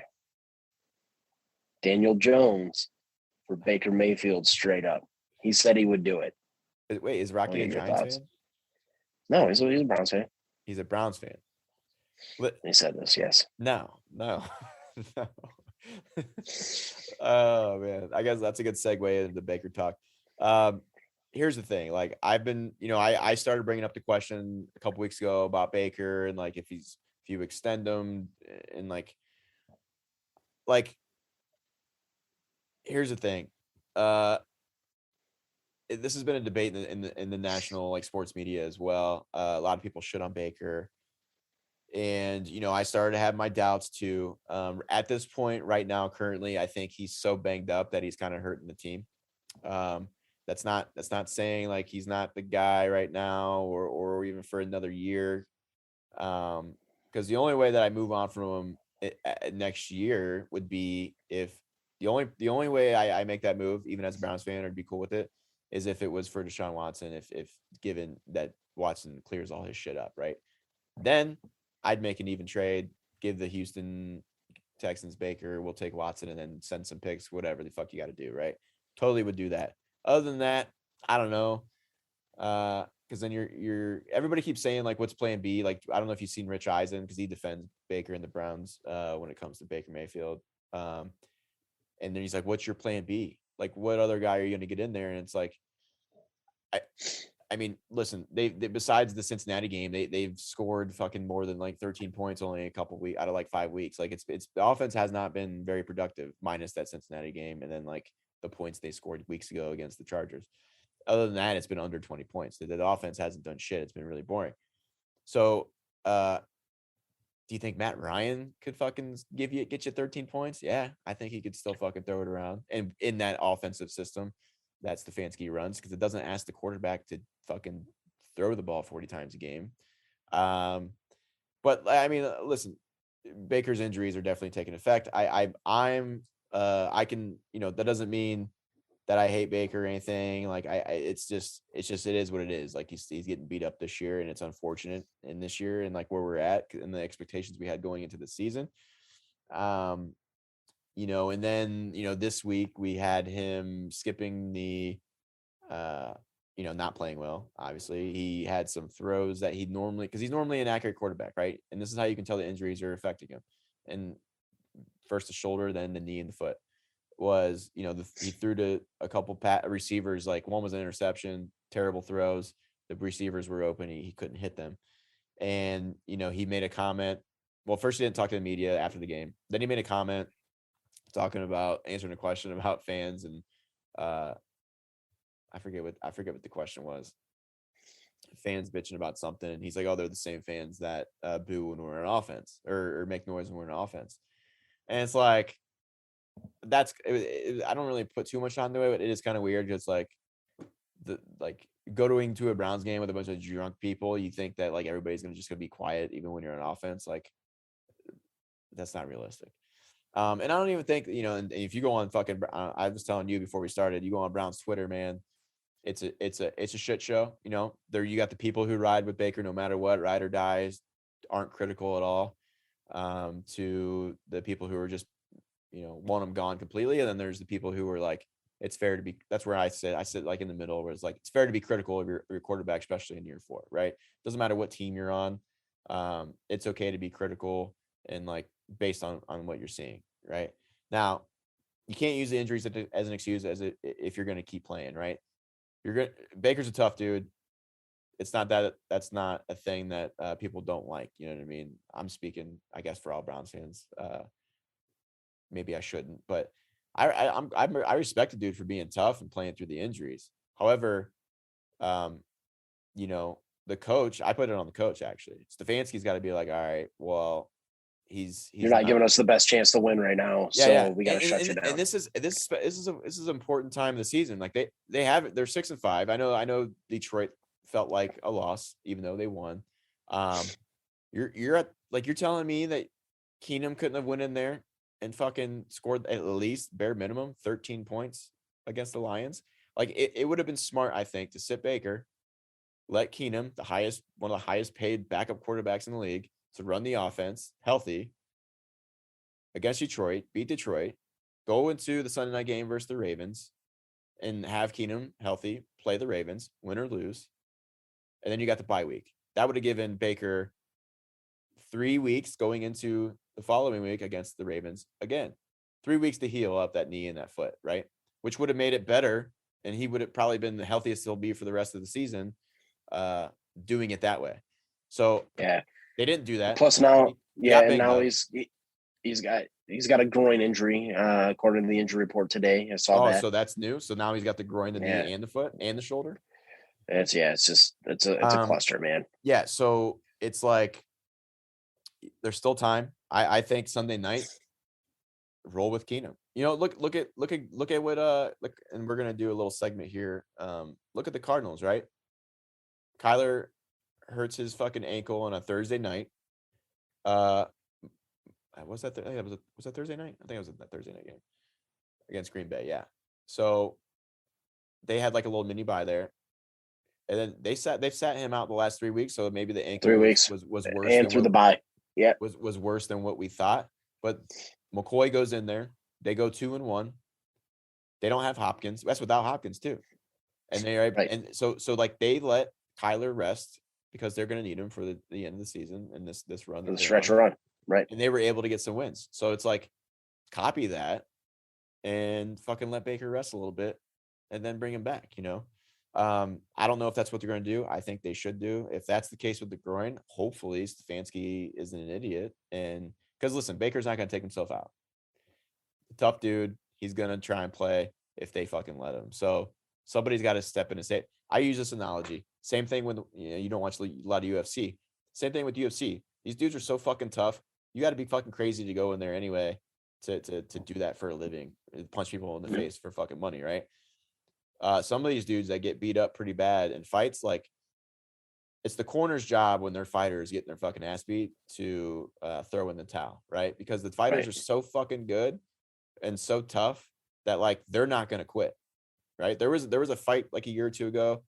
Daniel Jones for Baker Mayfield straight up? He said he would do it. Wait, is Rocky a Giants fan? No, he's a Browns fan. He's a Browns fan. He said this, yes. No. Oh man, I guess that's a good segue into Baker talk. Here's the thing, like I've been, I started bringing up the question a couple weeks ago about Baker and like if you extend him and like here's the thing. This has been a debate in the national like sports media as well. A lot of people shit on Baker. And, I started to have my doubts too. At this point right now, currently, I think he's so banged up that he's kind of hurting the team. That's not saying like he's not the guy right now or even for another year. Because the only way that I move on from him next year would be if the only way I make that move, even as a Browns fan, or be cool with it, is if it was for Deshaun Watson, if given that Watson clears all his shit up, right? Then I'd make an even trade, give the Houston Texans Baker, we'll take Watson and then send some picks, whatever the fuck you got to do, right? Totally would do that. Other than that, I don't know. Because then you're everybody keeps saying like what's plan B? Like I don't know if you've seen Rich Eisen because he defends Baker and the Browns when it comes to Baker Mayfield. And then he's like, what's your plan B? Like what other guy are you gonna get in there? And it's like I mean, listen, they besides the Cincinnati game, they've scored fucking more than like 13 points only a couple weeks out of like 5 weeks. Like it's the offense has not been very productive minus that Cincinnati game and then like the points they scored weeks ago against the Chargers. Other than that, it's been under 20 points. The offense hasn't done shit. It's been really boring. So, do you think Matt Ryan could fucking get you 13 points? Yeah, I think he could still fucking throw it around. And in that offensive system that Stefanski runs, because it doesn't ask the quarterback to fucking throw the ball 40 times a game. But I mean, listen, Baker's injuries are definitely taking effect. I can, that doesn't mean that I hate Baker or anything. Like it's just it is what it is. Like he's getting beat up this year and it's unfortunate in this year and like where we're at and the expectations we had going into the season. And then, this week we had him skipping the, not playing well. Obviously he had some throws that he's normally an accurate quarterback. Right. And this is how you can tell the injuries are affecting him. And first the shoulder, then the knee and the foot was, he threw to a couple receivers. Like one was an interception, terrible throws. The receivers were open. He couldn't hit them. And, he made a comment. Well, first he didn't talk to the media after the game. Then he made a comment answering a question about fans. And I forget what the question was. fans bitching about something, and he's like, "Oh, they're the same fans that boo when we're in offense or make noise when we're in offense." And it's like I don't really put too much onto it, but it is kind of weird because like going to a Browns game with a bunch of drunk people, you think that like everybody's gonna be quiet even when you're on offense. Like that's not realistic. And I don't even think, and if you go on fucking, I was telling you before we started, you go on Brown's Twitter, man, it's a shit show. There you got the people who ride with Baker no matter what, ride or dies, aren't critical at all. To the people who are just, want them gone completely, and then there's the people who are like, it's fair to be. That's where I sit like in the middle, where it's like it's fair to be critical of your quarterback, especially in year 4, right? Doesn't matter what team you're on. It's okay to be critical and like based on what you're seeing, right? Now, you can't use the injuries as an excuse if you're going to keep playing, right? Baker's a tough dude. It's not that's not a thing that people don't like. You know what I mean? I'm speaking, I guess, for all Browns fans. Maybe I shouldn't, but I respect the dude for being tough and playing through the injuries. However, the coach, I put it on the coach actually. Stefanski's got to be like, all right, well, you're not giving us the best chance to win right now, we got to shut you down. And this is an important time of the season. Like they have it. They're 6-5. I know Detroit felt like a loss even though they won. You're telling me that Keenum couldn't have went in there and fucking scored at least bare minimum 13 points against the Lions? Like it would have been smart, I think, to sit Baker, let Keenum, one of the highest paid backup quarterbacks in the league, to run the offense healthy against Detroit, beat Detroit, go into the Sunday night game versus the Ravens, and have Keenum healthy, play the Ravens, win or lose, and then you got the bye week. That would have given Baker 3 weeks going into the following week against the Ravens again. 3 weeks to heal up that knee and that foot, right? Which would have made it better, and he would have probably been the healthiest he'll be for the rest of the season, doing it that way. So yeah, they didn't do that. Plus now, now he's got a groin injury, according to the injury report today. I saw that. So that's new. So now he's got the groin, the knee, and the foot, and the shoulder. It's a cluster, man. Yeah, so it's like there's still time. I think Sunday night, roll with Keenum. Look at what and we're gonna do a little segment here. Look at the Cardinals, right? Kyler hurts his fucking ankle on a Thursday night. Was that Thursday night? I think it was that Thursday night game against Green Bay. Yeah. So they had like a little mini bye there, and then they've sat him out the last 3 weeks. So maybe the ankle 3 weeks was worse, and through the bye. Yeah, was worse than what we thought. But McCoy goes in there. They go 2-1. They don't have Hopkins. That's without Hopkins too. And and so like they let Kyler rest because they're going to need him for the end of the season and this run. The stretch run. Right. And they were able to get some wins. So it's like, copy that and fucking let Baker rest a little bit and then bring him back, I don't know if that's what they're going to do. I think they should do. If that's the case with the groin, hopefully Stefanski isn't an idiot. And because listen, Baker's not going to take himself out. Tough dude. He's going to try and play if they fucking let him. So somebody's got to step in and say, I use this analogy. Same thing when you don't watch a lot of UFC. Same thing with UFC. These dudes are so fucking tough. You got to be fucking crazy to go in there anyway to do that for a living, punch people in the face for fucking money, right? Some of these dudes that get beat up pretty bad in fights, like it's the corner's job when their fighters getting their fucking ass beat to throw in the towel, right? Because the fighters are so fucking good and so tough that like they're not gonna quit, right? There was a fight like a year or two ago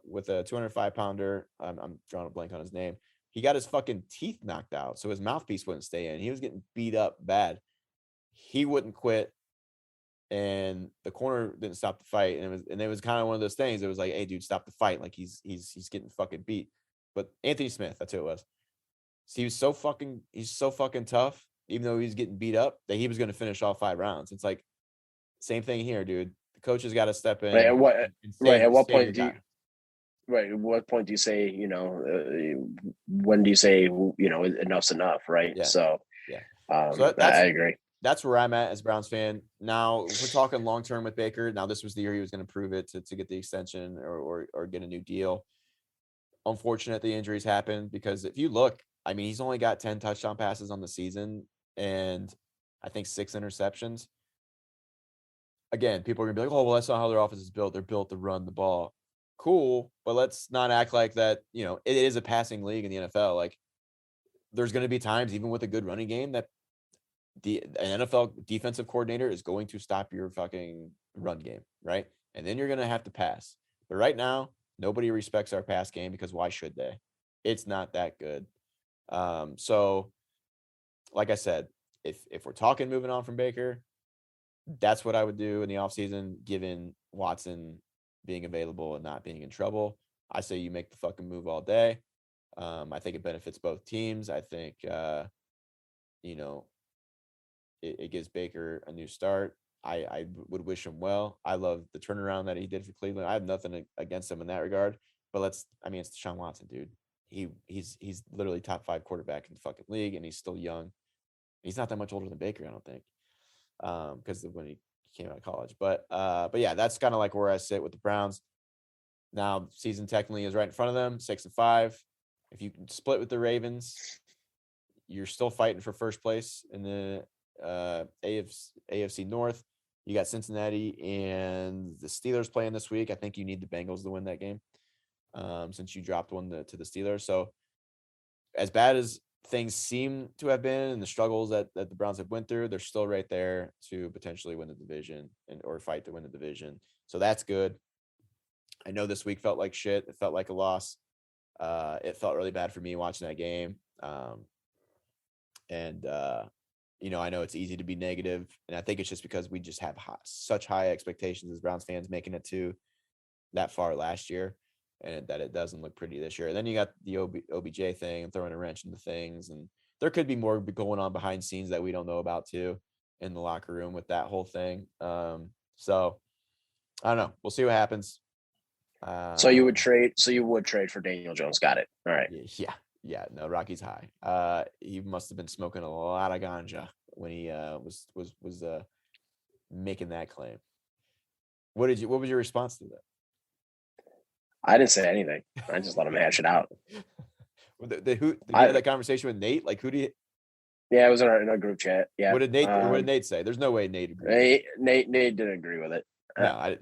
with a 205-pounder. I'm drawing a blank on his name. He got his fucking teeth knocked out, so his mouthpiece wouldn't stay in. He was getting beat up bad. He wouldn't quit, and the corner didn't stop the fight. And it was kind of one of those things. It was like, hey, dude, stop the fight. Like he's getting fucking beat. But Anthony Smith, that's who it was. So he's so fucking tough, even though he's getting beat up, that he was going to finish all 5 rounds. It's like same thing here, dude. The coach has got to step in. At what point do you say, when do you say, enough's enough, right? Yeah. So, yeah. So I agree. That's where I'm at as a Browns fan. Now, if we're talking long term with Baker, now this was the year he was going to prove it to get the extension or get a new deal. unfortunate the injuries happened, because if you look, I mean, he's only got 10 touchdown passes on the season and I think 6 interceptions. Again, people are going to be like, oh, well, that's not how their offense is built. They're built to run the ball. Cool. But let's not act like that. It is a passing league in the NFL. Like, there's going to be times, even with a good running game, that an NFL defensive coordinator is going to stop your fucking run game, right? And then you're going to have to pass. But right now, nobody respects our pass game, because why should they? It's not that good. So, like I said, if we're talking moving on from Baker, that's what I would do in the offseason, given Watson being available and not being in trouble. I say you make the fucking move all day. I think it benefits both teams. I think, it gives Baker a new start. I would wish him well. I love the turnaround that he did for Cleveland. I have nothing against him in that regard. But it's Deshaun Watson, dude. He's literally top 5 quarterback in the fucking league, and he's still young. He's not that much older than Baker, I don't think, because when he came out of college. But yeah, that's kind of like where I sit with the Browns. Now, season technically is right in front of them, 6-5. If you can split with the Ravens, you're still fighting for first place in the AFC North. You got Cincinnati and the Steelers playing this week. I think you need the Bengals to win that game, since you dropped one to the Steelers. So, as bad as things seem to have been and the struggles that the Browns have went through, they're still right there to potentially win the division or fight to win the division. So that's good. I know this week felt like shit. It felt like a loss. It felt really bad for me watching that game. I know it's easy to be negative, and I think it's just because we just have such high expectations as Browns fans, making it to that far last year, and that it doesn't look pretty this year. And then you got the OBJ thing and throwing a wrench into things, and there could be more going on behind scenes that we don't know about too in the locker room with that whole thing. So I don't know. We'll see what happens. So you would trade for Daniel Jones. Got it. All right. Yeah. No, Rocky's high. He must have been smoking a lot of ganja when he was making that claim. What was your response to that? I didn't say anything. I just let him hash it out. Did you have that conversation with Nate? Like, who do you? Yeah, it was in our group chat. Yeah. What did Nate say? There's no way Nate agreed. Nate didn't agree with it. No,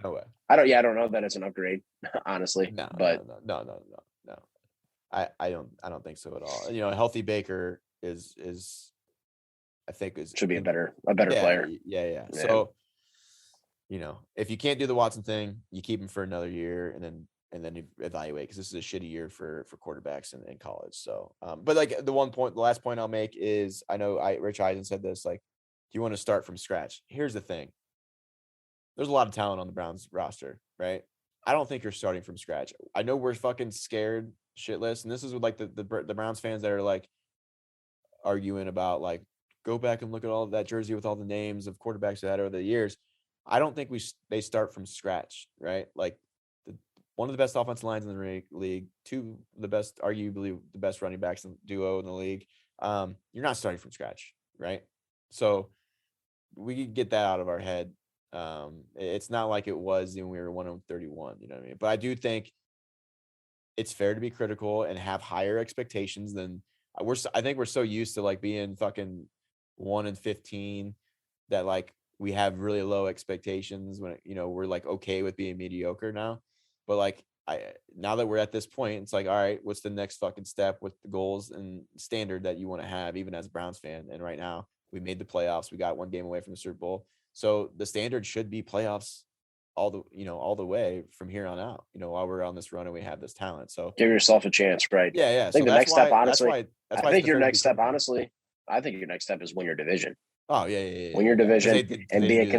no way. I don't know that it's an upgrade, honestly. No. I don't think so at all. A healthy Baker is I think should be a better player. Yeah. So, if you can't do the Watson thing, you keep him for another year and then you evaluate, because this is a shitty year for quarterbacks in college. So, but like the last point I'll make is, I know Rich Eisen said this, like, do you want to start from scratch? Here's the thing. There's a lot of talent on the Browns roster, right? I don't think you're starting from scratch. I know we're fucking scared shitless, and this is with like the Browns fans that are like arguing about, like, go back and look at all of that jersey with all the names of quarterbacks that had over the years. I don't think they start from scratch, right? Like, one of the best offensive lines in the league, arguably the best running backs duo in the league. You're not starting from scratch, right? So we could get that out of our head. It's not like it was when we were 131, you know what I mean? But I do think it's fair to be critical and have higher expectations than I think we're so used to, like, being fucking 1-15 that, like, we have really low expectations when we're like okay with being mediocre now. But like, now that we're at this point, it's like, all right, what's the next fucking step with the goals and standard that you want to have, even as a Browns fan? And right now, we made the playoffs. We got one game away from the Super Bowl. So the standard should be playoffs all the way from here on out, while we're on this run and we have this talent. So give yourself a chance, right? Yeah. I think the next step, honestly, I think your next step is win your division. Oh, yeah. Win your division and be a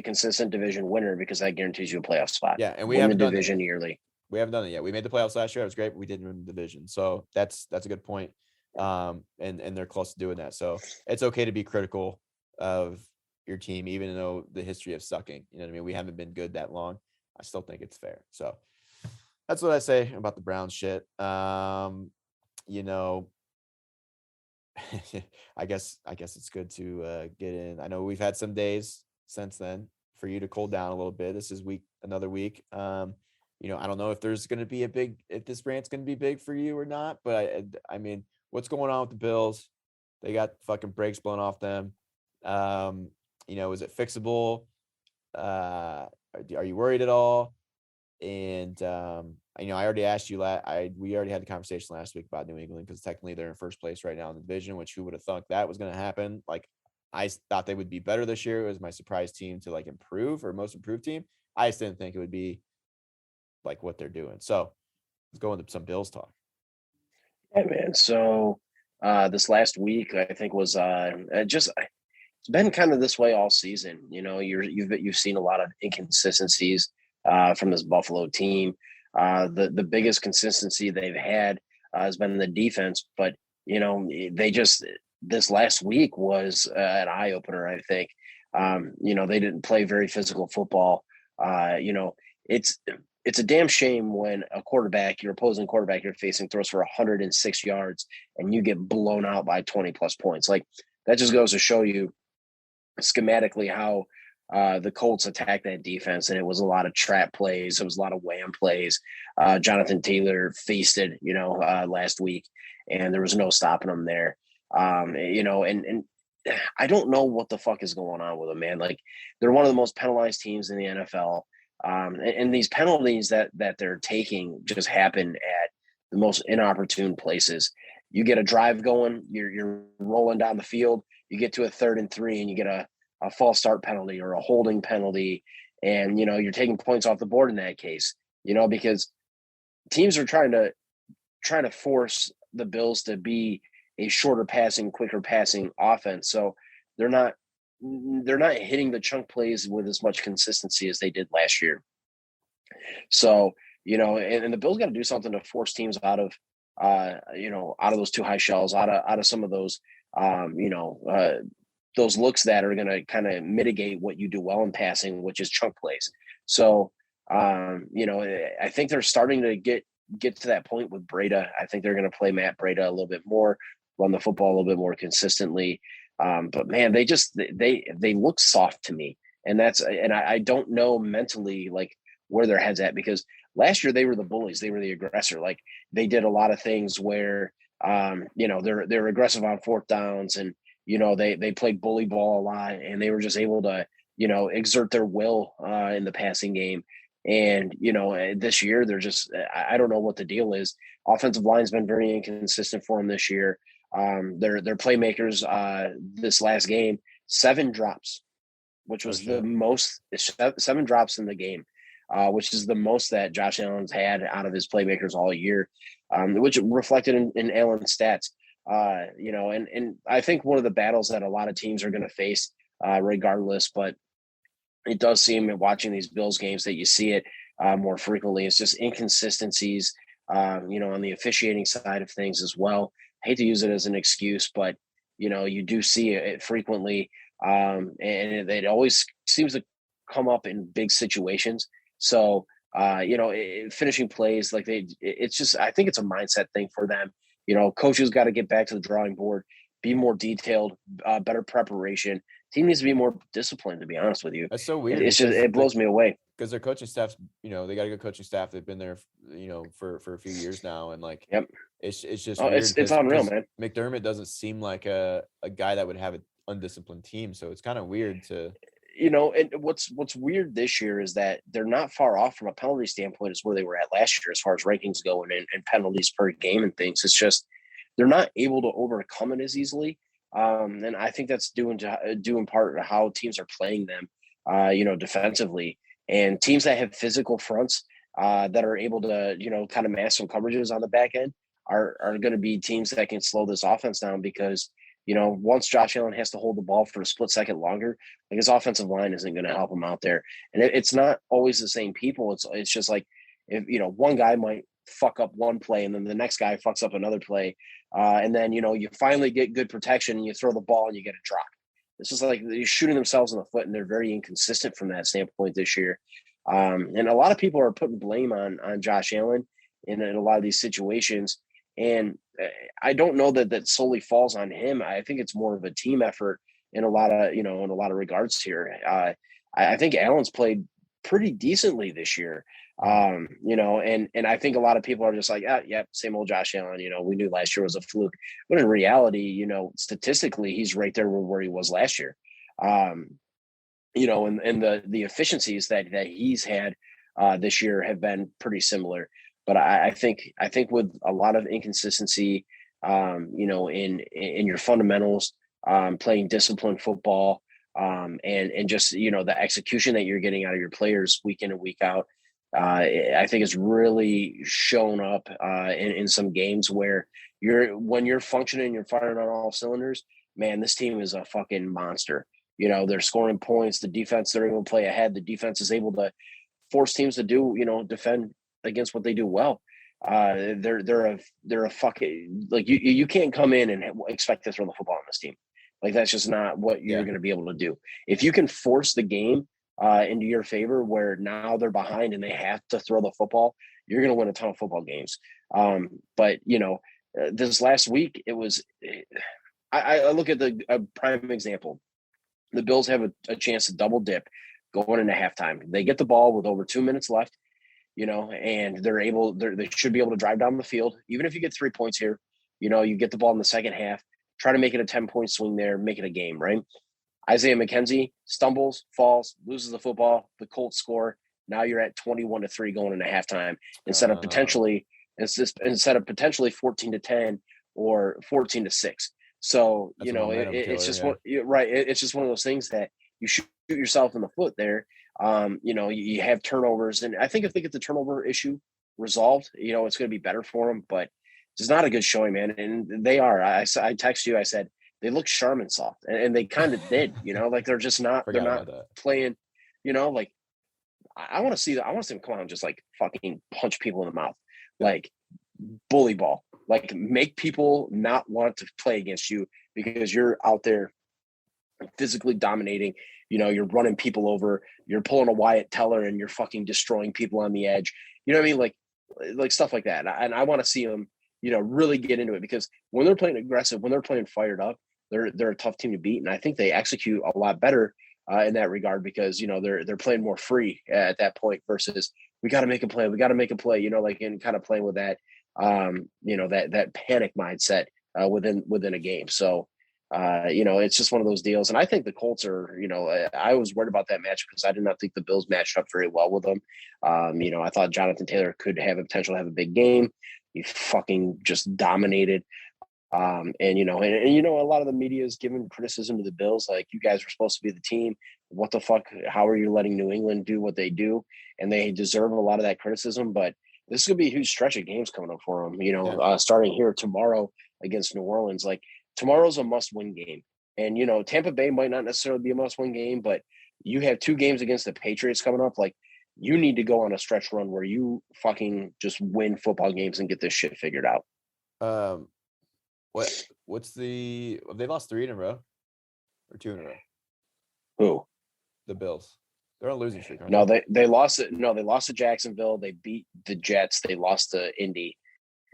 consistent division winner, because that guarantees you a playoff spot. Yeah, and we haven't done division yearly. We haven't done it yet. We made the playoffs last year. It was great, but we didn't win the division. So that's a good point. And they're close to doing that. So it's okay to be critical of your team, even though the history of sucking. You know what I mean? We haven't been good that long. I still think it's fair. So that's what I say about the Browns shit. I guess it's good to get in. I know we've had some days since then for you to cool down a little bit. This is another week. I don't know if there's going to be if this rant's going to be big for you or not, but I mean, what's going on with the Bills? They got fucking brakes blown off them. Is it fixable? Are you worried at all? And I already asked you we already had the conversation last week about New England, because technically they're in first place right now in the division, which who would have thought that was going to happen? Like, I thought they would be better this year. It was my surprise team to like improve, or most improved team. I just didn't think it would be like what they're doing. So let's go into some Bills talk. Yeah, man. So this last week, I think was it's been kind of this way all season. You've seen a lot of inconsistencies from this Buffalo team. The biggest consistency they've had has been the defense, but this last week was an eye opener. I think they didn't play very physical football. It's a damn shame when your opposing quarterback you're facing throws for 106 yards and you get blown out by 20 plus points. Like, that just goes to show you schematically how the Colts attacked that defense. And it was a lot of trap plays. It was a lot of wham plays. Jonathan Taylor feasted, last week, and there was no stopping him there. And I don't know what the fuck is going on with them, man. Like, they're one of the most penalized teams in the NFL. And these penalties that they're taking just happen at the most inopportune places. You get a drive going, you're rolling down the field, you get to a 3rd and 3, and you get a false start penalty or a holding penalty, and you're taking points off the board in that case. Because teams are trying to force the Bills to be a shorter passing, quicker passing offense. So they're not hitting the chunk plays with as much consistency as they did last year. So, and the Bills got to do something to force teams out of those too high shells, out of some of those, those looks that are going to kind of mitigate what you do well in passing, which is chunk plays. So, I think they're starting to get to that point with Breida. I think they're going to play Matt Breida a little bit more, run the football a little bit more consistently. But man, they look soft to me, and I don't know mentally like where their head's at, because last year they were the bullies, they were the aggressor. Like, they did a lot of things where they're aggressive on 4th downs, and they played bully ball a lot, and they were just able to exert their will in the passing game. And this year they're just, I don't know what the deal is. Offensive line's been very inconsistent for them this year. Their playmakers this last game, 7 drops, which was the most, 7 drops in the game, which is the most that Josh Allen's had out of his playmakers all year, which reflected in Allen's stats. And I think one of the battles that a lot of teams are going to face regardless, but it does seem in watching these Bills games that you see it more frequently. It's just inconsistencies, on the officiating side of things as well. I hate to use it as an excuse, but you do see it frequently, and it always seems to come up in big situations. So finishing plays like it's just, I think it's a mindset thing for them. Coaches got to get back to the drawing board, be more detailed, better preparation. Team needs to be more disciplined, to be honest with you. That's so weird. It blows me away. Because their coaching staff's, they got a good coaching staff. They've been there, for a few years now, and like, yep, it's just weird. It's unreal, man. McDermott doesn't seem like a guy that would have an undisciplined team, so it's kind of weird to. And what's weird this year is that they're not far off from a penalty standpoint as where they were at last year, as far as rankings go and penalties per game and things. It's just they're not able to overcome it as easily. And I think that's due in part to how teams are playing them, defensively, and teams that have physical fronts that are able to, kind of mask some coverages on the back end are going to be teams that can slow this offense down, because, once Josh Allen has to hold the ball for a split second longer, like, his offensive line isn't going to help him out there. And it's not always the same people. It's just like, if, one guy might fuck up one play and then the next guy fucks up another play. And then, you finally get good protection and you throw the ball and you get a drop. It's just like they're shooting themselves in the foot, and they're very inconsistent from that standpoint this year. And a lot of people are putting blame on Josh Allen in a lot of these situations. And I don't know that solely falls on him. I think it's more of a team effort in a lot of regards here. I think Allen's played pretty decently this year. You know, and I think a lot of people are just like, yeah, same old Josh Allen. You know, we knew last year was a fluke, but in reality, you know, statistically, he's right there where he was last year. You know, and the efficiencies that he's had this year have been pretty similar. But I think with a lot of inconsistency, you know, in your fundamentals, playing disciplined football, and just, you know, the execution that you're getting out of your players week in and week out, I think it's really shown up in some games where when you're functioning, you're firing on all cylinders. Man, this team is a fucking monster. You know, they're scoring points. The defense, they're able to play ahead. The defense is able to force teams to defend against what they do well. They're a fucking, like, you can't come in and expect to throw the football on this team. Like, that's just not what you're going to be able to do. If you can force the game into your favor, where now they're behind and they have to throw the football, you're going to win a ton of football games. But you know, this last week, it was. I look at a prime example. The Bills have a chance to double dip going into halftime. They get the ball with over 2 minutes left, you know, and they should be able to drive down the field. Even if you get 3 points here, you know, you get the ball in the second half, try to make it a 10-point swing there, make it a game, right? Isaiah McKenzie stumbles, falls, loses the football. The Colts score. Now you're at 21-3 going into halftime instead of potentially 14-10 or 14-6. So, you know, it's just right. It's just one of those things that you shoot yourself in the foot there. You know, you have turnovers, and I think if they get the turnover issue resolved, you know, it's going to be better for them. But it's not a good showing, man. And they are. I text you. I said they look Charmin soft, and they kind of did. You know, like they're just not. They're not playing. You know, like I want to see that. I want to see them come out and just like fucking punch people in the mouth, like bully ball. Like, make people not want to play against you because you're out there physically dominating. You know, you're running people over. You're pulling a Wyatt Teller and you're fucking destroying people on the edge. You know what I mean? Like stuff like that. And I want to see them, you know, really get into it, because when they're playing aggressive, when they're playing fired up, they're a tough team to beat. And I think they execute a lot better in that regard, because, you know, they're playing more free at that point versus we got to make a play. We got to make a play, you know, like, and kind of playing with that. You know, that panic mindset within a game. So, you know, it's just one of those deals. And I think the Colts are, you know, I was worried about that match because I did not think the Bills matched up very well with them. You know, I thought Jonathan Taylor could have a potential to have a big game. He fucking just dominated. And you know, and you know, a lot of the media is giving criticism to the Bills, like, you guys were supposed to be the team. What the fuck? How are you letting New England do what they do? And they deserve a lot of that criticism, but this is going to be a huge stretch of games coming up for them, you know, starting here tomorrow against New Orleans. Like, tomorrow's a must-win game. And, you know, Tampa Bay might not necessarily be a must-win game, but you have 2 games against the Patriots coming up. Like, you need to go on a stretch run where you fucking just win football games and get this shit figured out. What's they lost 3 in a row or 2 in a row? Who? The Bills. They're on a losing streak. No, they lost it. No, they lost to Jacksonville. They beat the Jets. They lost to Indy.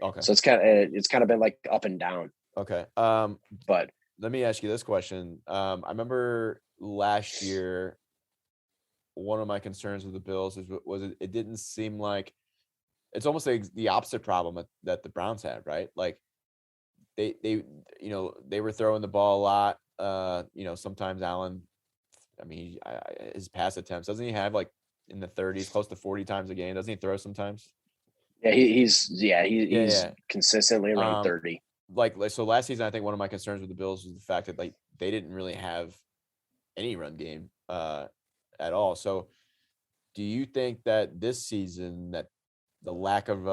Okay. So it's kind of been like up and down. Okay. But let me ask you this question. I remember last year, one of my concerns with the Bills was it didn't seem like, it's almost like the opposite problem that the Browns had, right? Like they you know, they were throwing the ball a lot. You know, sometimes Allen, I mean, his pass attempts, doesn't he have like in the 30s, close to 40 times a game? Doesn't he throw sometimes? Yeah, he's consistently around 30. Like, so last season, I think one of my concerns with the Bills was the fact that, like, they didn't really have any run game at all. So do you think that this season, that the lack of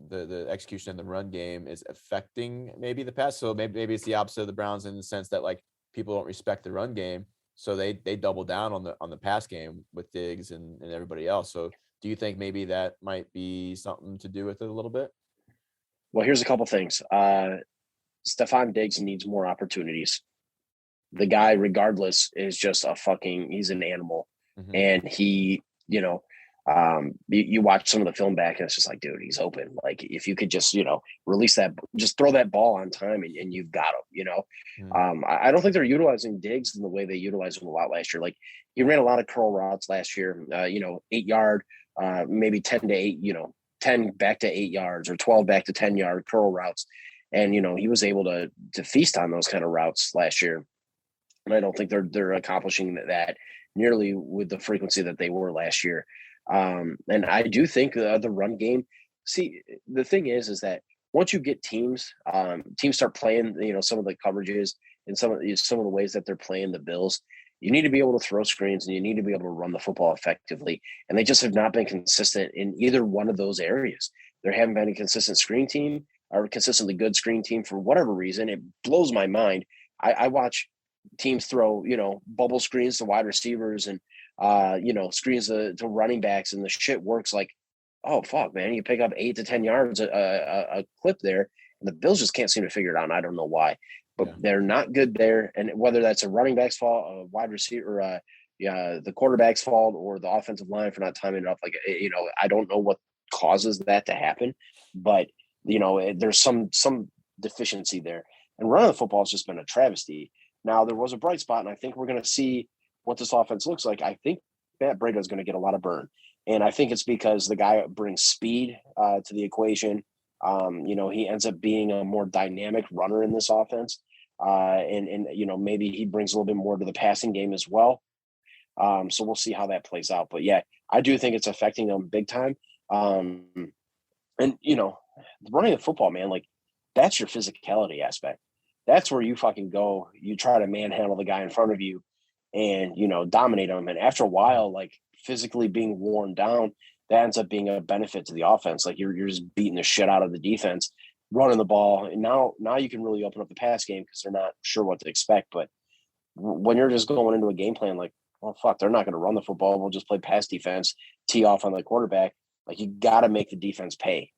the execution in the run game is affecting maybe the pass? So maybe it's the opposite of the Browns in the sense that, like, people don't respect the run game, so they double down on the pass game with Diggs and everybody else. So do you think maybe that might be something to do with it a little bit? Well, here's a couple things. Stephon Diggs needs more opportunities. The guy, regardless, is just he's an animal. Mm-hmm. And he, you know, you watch some of the film back and it's just like, dude, he's open. Like, if you could just, you know, release that, just throw that ball on time and you've got him, you know. Mm-hmm. I don't think they're utilizing Diggs in the way they utilized him a lot last year. Like, he ran a lot of curl routes last year, you know, 8-yard maybe 10 to 8, 10 back to 8 yards or 12 back to 10-yard curl routes. And, he was able to feast on those kind of routes last year. And I don't think they're accomplishing that nearly with the frequency that they were last year. And I do think the run game. See, the thing is that once you get teams start playing, some of the coverages and some of the ways that they're playing the Bills, you need to be able to throw screens and you need to be able to run the football effectively. And they just have not been consistent in either one of those areas. There haven't been a consistent screen team or a consistently good screen team for whatever reason. It blows my mind. I watch teams throw, bubble screens to wide receivers and, screens to running backs, and the shit works like, oh, fuck, man. You pick up 8 to 10 yards a clip there, and the Bills just can't seem to figure it out. I don't know why, but they're not good there. And whether that's a running back's fault, a wide receiver, the quarterback's fault, or the offensive line for not timing it up, I don't know what causes that to happen, but, there's some deficiency there. And running the football has just been a travesty. Now, there was a bright spot, and I think we're going to see what this offense looks like. I think Matt Breida is going to get a lot of burn. And I think it's because the guy brings speed to the equation. He ends up being a more dynamic runner in this offense. And maybe he brings a little bit more to the passing game as well. So we'll see how that plays out. But, yeah, I do think it's affecting them big time. Running the football, man, that's your physicality aspect. That's where you fucking go. You try to manhandle the guy in front of you and, dominate him. And after a while, physically being worn down, that ends up being a benefit to the offense. You're just beating the shit out of the defense, running the ball. And now you can really open up the pass game because they're not sure what to expect. But when you're just going into a game plan, fuck, they're not going to run the football. We'll just play pass defense, tee off on the quarterback. You got to make the defense pay,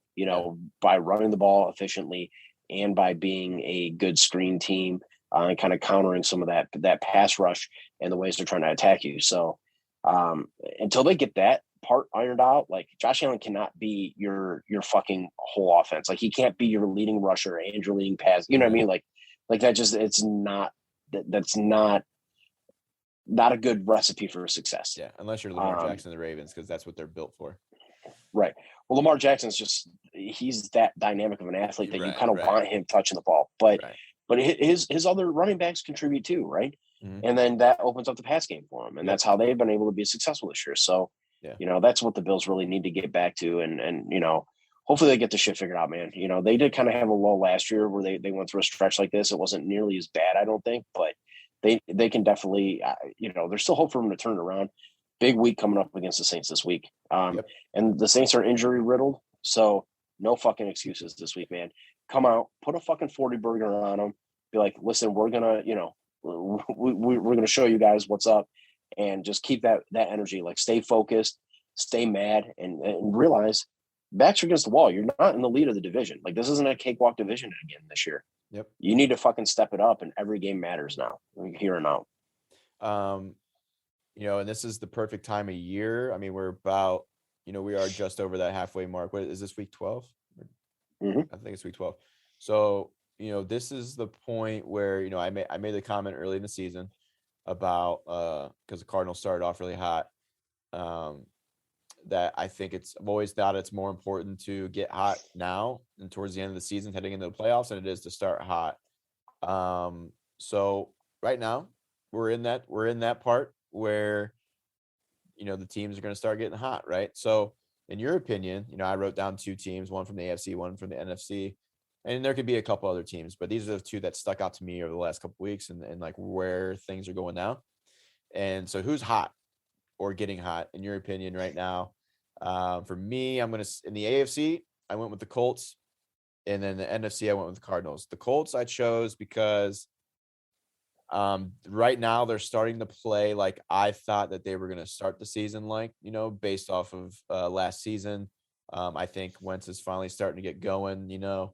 by running the ball efficiently and by being a good screen team and kind of countering some of that pass rush and the ways they're trying to attack you. So until they get that part ironed out, Josh Allen cannot be your fucking whole offense. He can't be your leading rusher and your leading pass. You know what I mean? That just, it's not, that's not a good recipe for success. Yeah. Unless you're Lamar Jackson and the Ravens, because that's what they're built for. Right. Well, Lamar Jackson's he's that dynamic of an athlete that you kind of want him touching the ball, but his other running backs contribute too. Right. Mm-hmm. And then that opens up the pass game for him. And that's how they've been able to be successful this year. So, that's what the Bills really need to get back to. And hopefully they get the shit figured out, man. They did kind of have a lull last year where they went through a stretch like this. It wasn't nearly as bad, I don't think, but they can definitely, there's still hope for them to turn it around. Big week coming up against the Saints this week. And the Saints are injury riddled. So no fucking excuses this week, man. Come out, put a fucking 40 burger on them. Be like, listen, we're going to, we're going to show you guys what's up, and just keep that energy, stay focused, stay mad, and realize backs are against the wall. You're not in the lead of the division. This isn't a cakewalk division again this year. Yep. You need to fucking step it up, and every game matters now, here and now. And this is the perfect time of year. I mean, we're about, we are just over that halfway mark. What is this, week 12? Mm-hmm. I think it's week 12. So, this is the point where, I made the comment early in the season about, because the Cardinals started off really hot, that I think I've always thought it's more important to get hot now and towards the end of the season heading into the playoffs than it is to start hot. So right now we're in that part where, the teams are going to start getting hot, right? So in your opinion, I wrote down 2 teams, one from the AFC, one from the NFC, and there could be a couple other teams, but these are the 2 that stuck out to me over the last couple of weeks and where things are going now. And so who's hot or getting hot in your opinion right now? For me, in the AFC, I went with the Colts, and then the NFC, I went with the Cardinals. The Colts I chose because right now they're starting to play like I thought that they were going to start the season, based off of last season. I think Wentz is finally starting to get going, and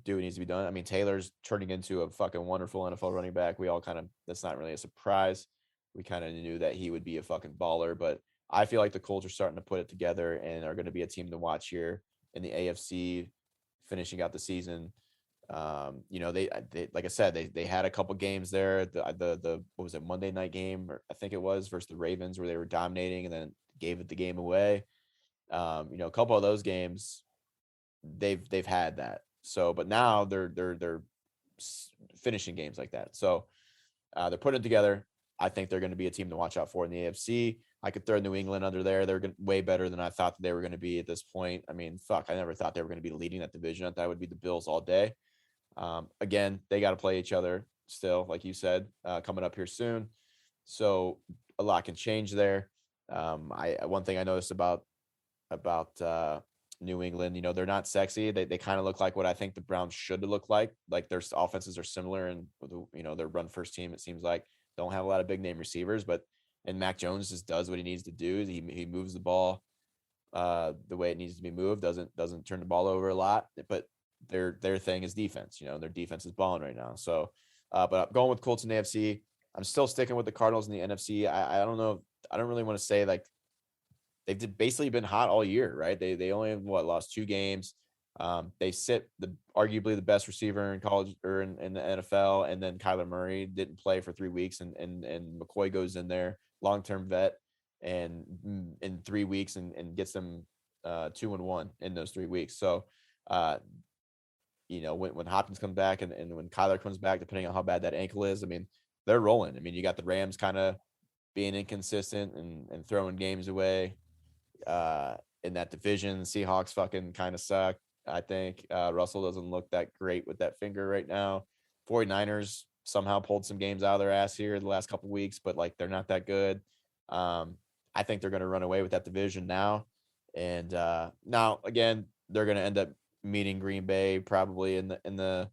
do what needs to be done. I mean, Taylor's turning into a fucking wonderful NFL running back. We all that's not really a surprise. We kind of knew that he would be a fucking baller, but I feel like the Colts are starting to put it together and are going to be a team to watch here in the AFC, finishing out the season. They like I said, they had a couple games there. The what was it, Monday night game, or I think it was, versus the Ravens, where they were dominating and then gave the game away. A couple of those games, they've had that. So, but now they're finishing games like that. So they're putting it together. I think they're going to be a team to watch out for in the AFC. I could throw New England under there. They're way better than I thought that they were going to be at this point. I mean, fuck, I never thought they were going to be leading that division. I thought it would be the Bills all day. Again, they got to play each other still, like you said, coming up here soon. So a lot can change there. One thing I noticed about New England, they're not sexy. They kind of look like what I think the Browns should look like. Like their offenses are similar, and their run first team, it seems like, don't have a lot of big name receivers, and Mac Jones just does what he needs to do. He moves the ball the way it needs to be moved. Doesn't turn the ball over a lot, but their thing is defense. Their defense is balling right now. So, but I'm going with Colts in the AFC. I'm still sticking with the Cardinals in the NFC. I don't know. I don't really want to say like they've basically been hot all year, right? They only have lost 2 games. They sit arguably the best receiver in college or in the NFL, and then Kyler Murray didn't play for 3 weeks, and McCoy goes in there, long-term vet, and in 3 weeks and gets them 2-1 in those 3 weeks. So, when Hopkins comes back and when Kyler comes back, depending on how bad that ankle is, I mean, they're rolling. I mean, you got the Rams kind of being inconsistent and throwing games away in that division. The Seahawks fucking kind of suck. I think Russell doesn't look that great with that finger right now. 49ers somehow pulled some games out of their ass here the last couple of weeks, but like they're not that good. I think they're going to run away with that division now. And now again, they're going to end up meeting Green Bay probably in the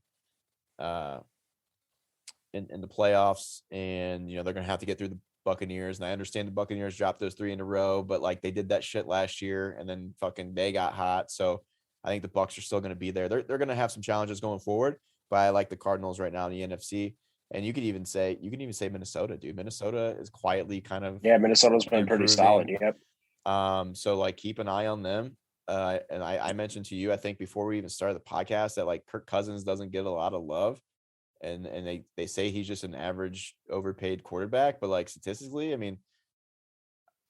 playoffs, and they're going to have to get through the Buccaneers. And I understand the Buccaneers dropped those 3 in a row, but like they did that shit last year, and then fucking they got hot. So I think the Bucs are still going to be there. They're going to have some challenges going forward, but I like the Cardinals right now in the NFC. And you could even say Minnesota, dude. Minnesota is quietly kind of Minnesota's been pretty solid. Yep. So like keep an eye on them. And I mentioned to you, I think before we even started the podcast, that like Kirk Cousins doesn't get a lot of love, and they say he's just an average overpaid quarterback, but like statistically, I mean,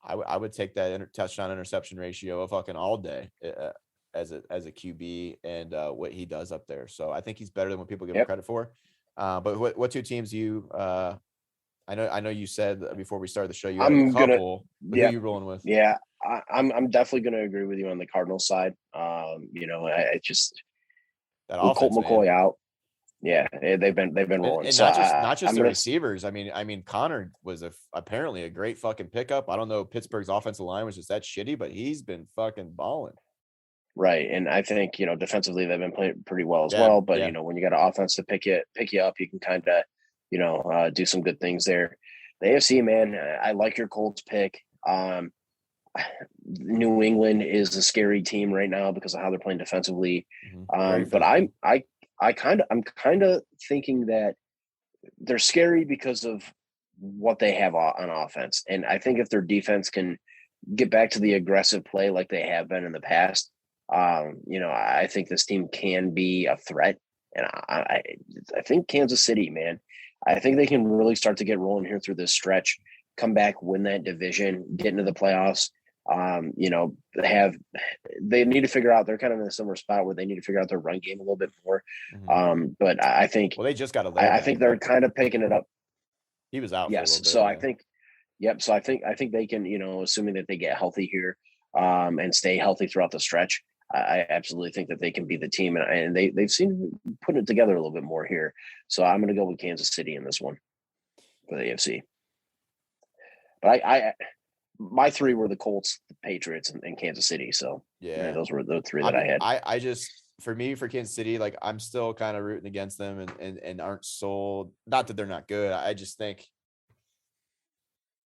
I would take that touchdown interception ratio of fucking all day as a QB and what he does up there. So I think he's better than what people give him credit for. But what 2 teams you I know you said before we started the show you had a couple, but who are you rolling with? Yeah, I'm definitely going to agree with you on the Cardinals side. I just that offense, Colt McCoy out. Yeah, they've been rolling. And so not just the receivers. I mean, Connor was apparently a great fucking pickup. I don't know if Pittsburgh's offensive line was just that shitty, but he's been fucking balling. Right, and I think defensively they've been playing pretty well as well. But when you got an offense to pick you up, you can kind of do some good things there. The AFC, man, I like your Colts pick. New England is a scary team right now because of how they're playing defensively. But I'm kind of thinking that they're scary because of what they have on offense. And I think if their defense can get back to the aggressive play like they have been in the past, I think this team can be a threat. And I think Kansas City, man, I think they can really start to get rolling here through this stretch, come back, win that division, get into the playoffs. They need to figure out, they're kind of in a similar spot where they need to figure out their run game a little bit more. But I think, they just got I think they're kind of picking it up. He was out. Yes. So I think, So I think they can, assuming that they get healthy here, and stay healthy throughout the stretch. I absolutely think that they can be the team, and they've seen putting it together a little bit more here. So I'm going to go with Kansas City in this one for the AFC. But my 3 were the Colts, the Patriots, and Kansas City. So those were the 3 that I had. I just, for Kansas City, like I'm still kind of rooting against them and aren't sold. Not that they're not good. I just think,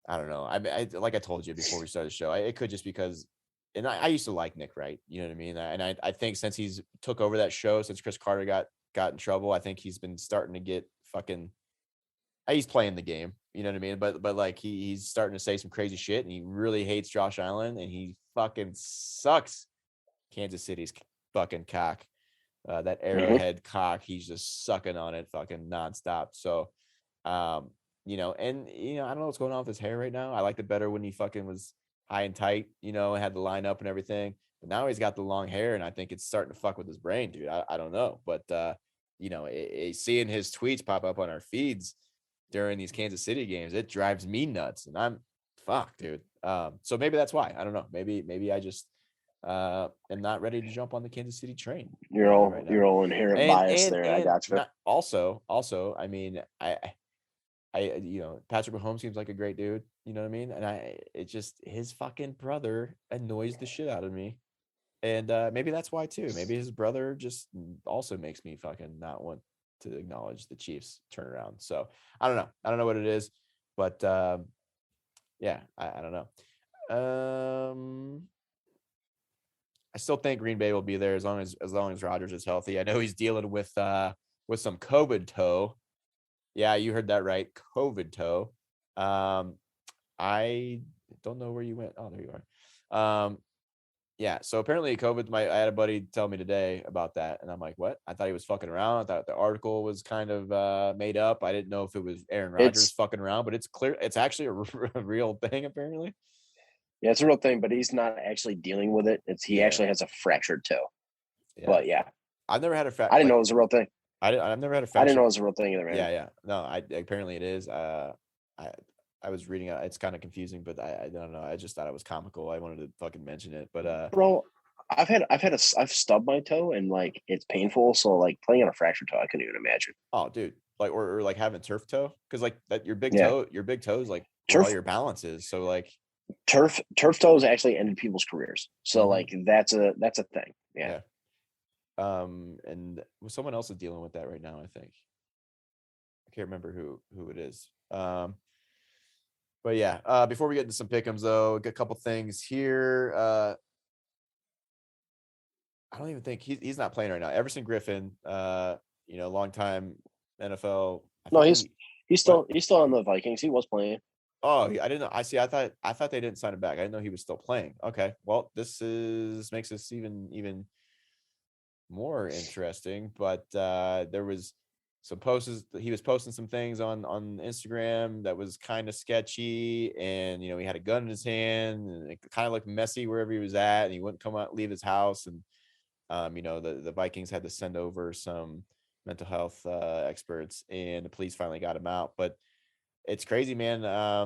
I don't know. I like I told you before we started the show, it could just because, and I used to like Nick Wright, you know what I mean? And I think since he's took over that show, since Chris Carter got in trouble, I think he's been starting to get he's playing the game, you know what I mean? But like he's starting to say some crazy shit, and he really hates Josh Allen, and he fucking sucks Kansas City's fucking cock. That Arrowhead cock, he's just sucking on it fucking nonstop. So, you know, and you know, I don't know what's going on with his hair right now. I liked it better when he fucking was high and tight, you know, had the line up and everything. But now he's got the long hair, and I think it's starting to fuck with his brain, dude. I don't know, but you know, seeing his tweets pop up on our feeds during these Kansas City games, it drives me nuts, and I'm fuck, dude. So maybe that's why. I don't know. Maybe I just am not ready to jump on the Kansas City train. You're all inherent bias and, there. And I got you. Also, I mean, I you know, Patrick Mahomes seems like a great dude, you know what I mean? And it just, his fucking brother annoys the shit out of me. And maybe that's why too. Maybe his brother just also makes me fucking not want to acknowledge the Chiefs turnaround. So I don't know. I don't know what it is, but yeah, I don't know. I still think Green Bay will be there as long as Rodgers is healthy. I know he's dealing with some COVID toe. Yeah, you heard that right. COVID toe. I don't know where you went. Oh, there you are. Yeah, so apparently COVID, I had a buddy tell me today about that, and I'm like, what? I thought he was fucking around. I thought the article was kind of made up. I didn't know if it was Aaron Rodgers fucking around, but it's clear it's actually a real thing, apparently. Yeah, it's a real thing, but he's not actually dealing with it. He actually has a fractured toe. Yeah. But yeah. I've never had a I didn't know it was a real thing. I've never had a fracture. I didn't know it was a real thing either, man. Yeah. No, apparently it is. I was reading it. It's kind of confusing, but I don't know. I just thought it was comical. I wanted to fucking mention it, but bro, I've stubbed my toe and like it's painful. So like playing on a fractured toe, I couldn't even imagine. Oh, dude, like or like having turf toe, because like that your big toe is like where all your balance is. So like turf toes actually ended people's careers. So like that's a thing. Yeah. And someone else is dealing with that right now, I think. I can't remember who it is. But yeah, before we get into some pick'ems though, a couple things here. I don't even think he's not playing right now. Everson Griffin, you know, longtime NFL. No, he's still on the Vikings. He was playing. Oh, I didn't know. I thought they didn't sign him back. I didn't know he was still playing. Okay, well, makes this even more interesting. But there was some posts. He was posting some things on Instagram that was kind of sketchy, and you know, he had a gun in his hand, and it kind of looked messy wherever he was at, and he wouldn't leave his house, and you know, the Vikings had to send over some mental health experts, and the police finally got him out. But it's crazy, man. I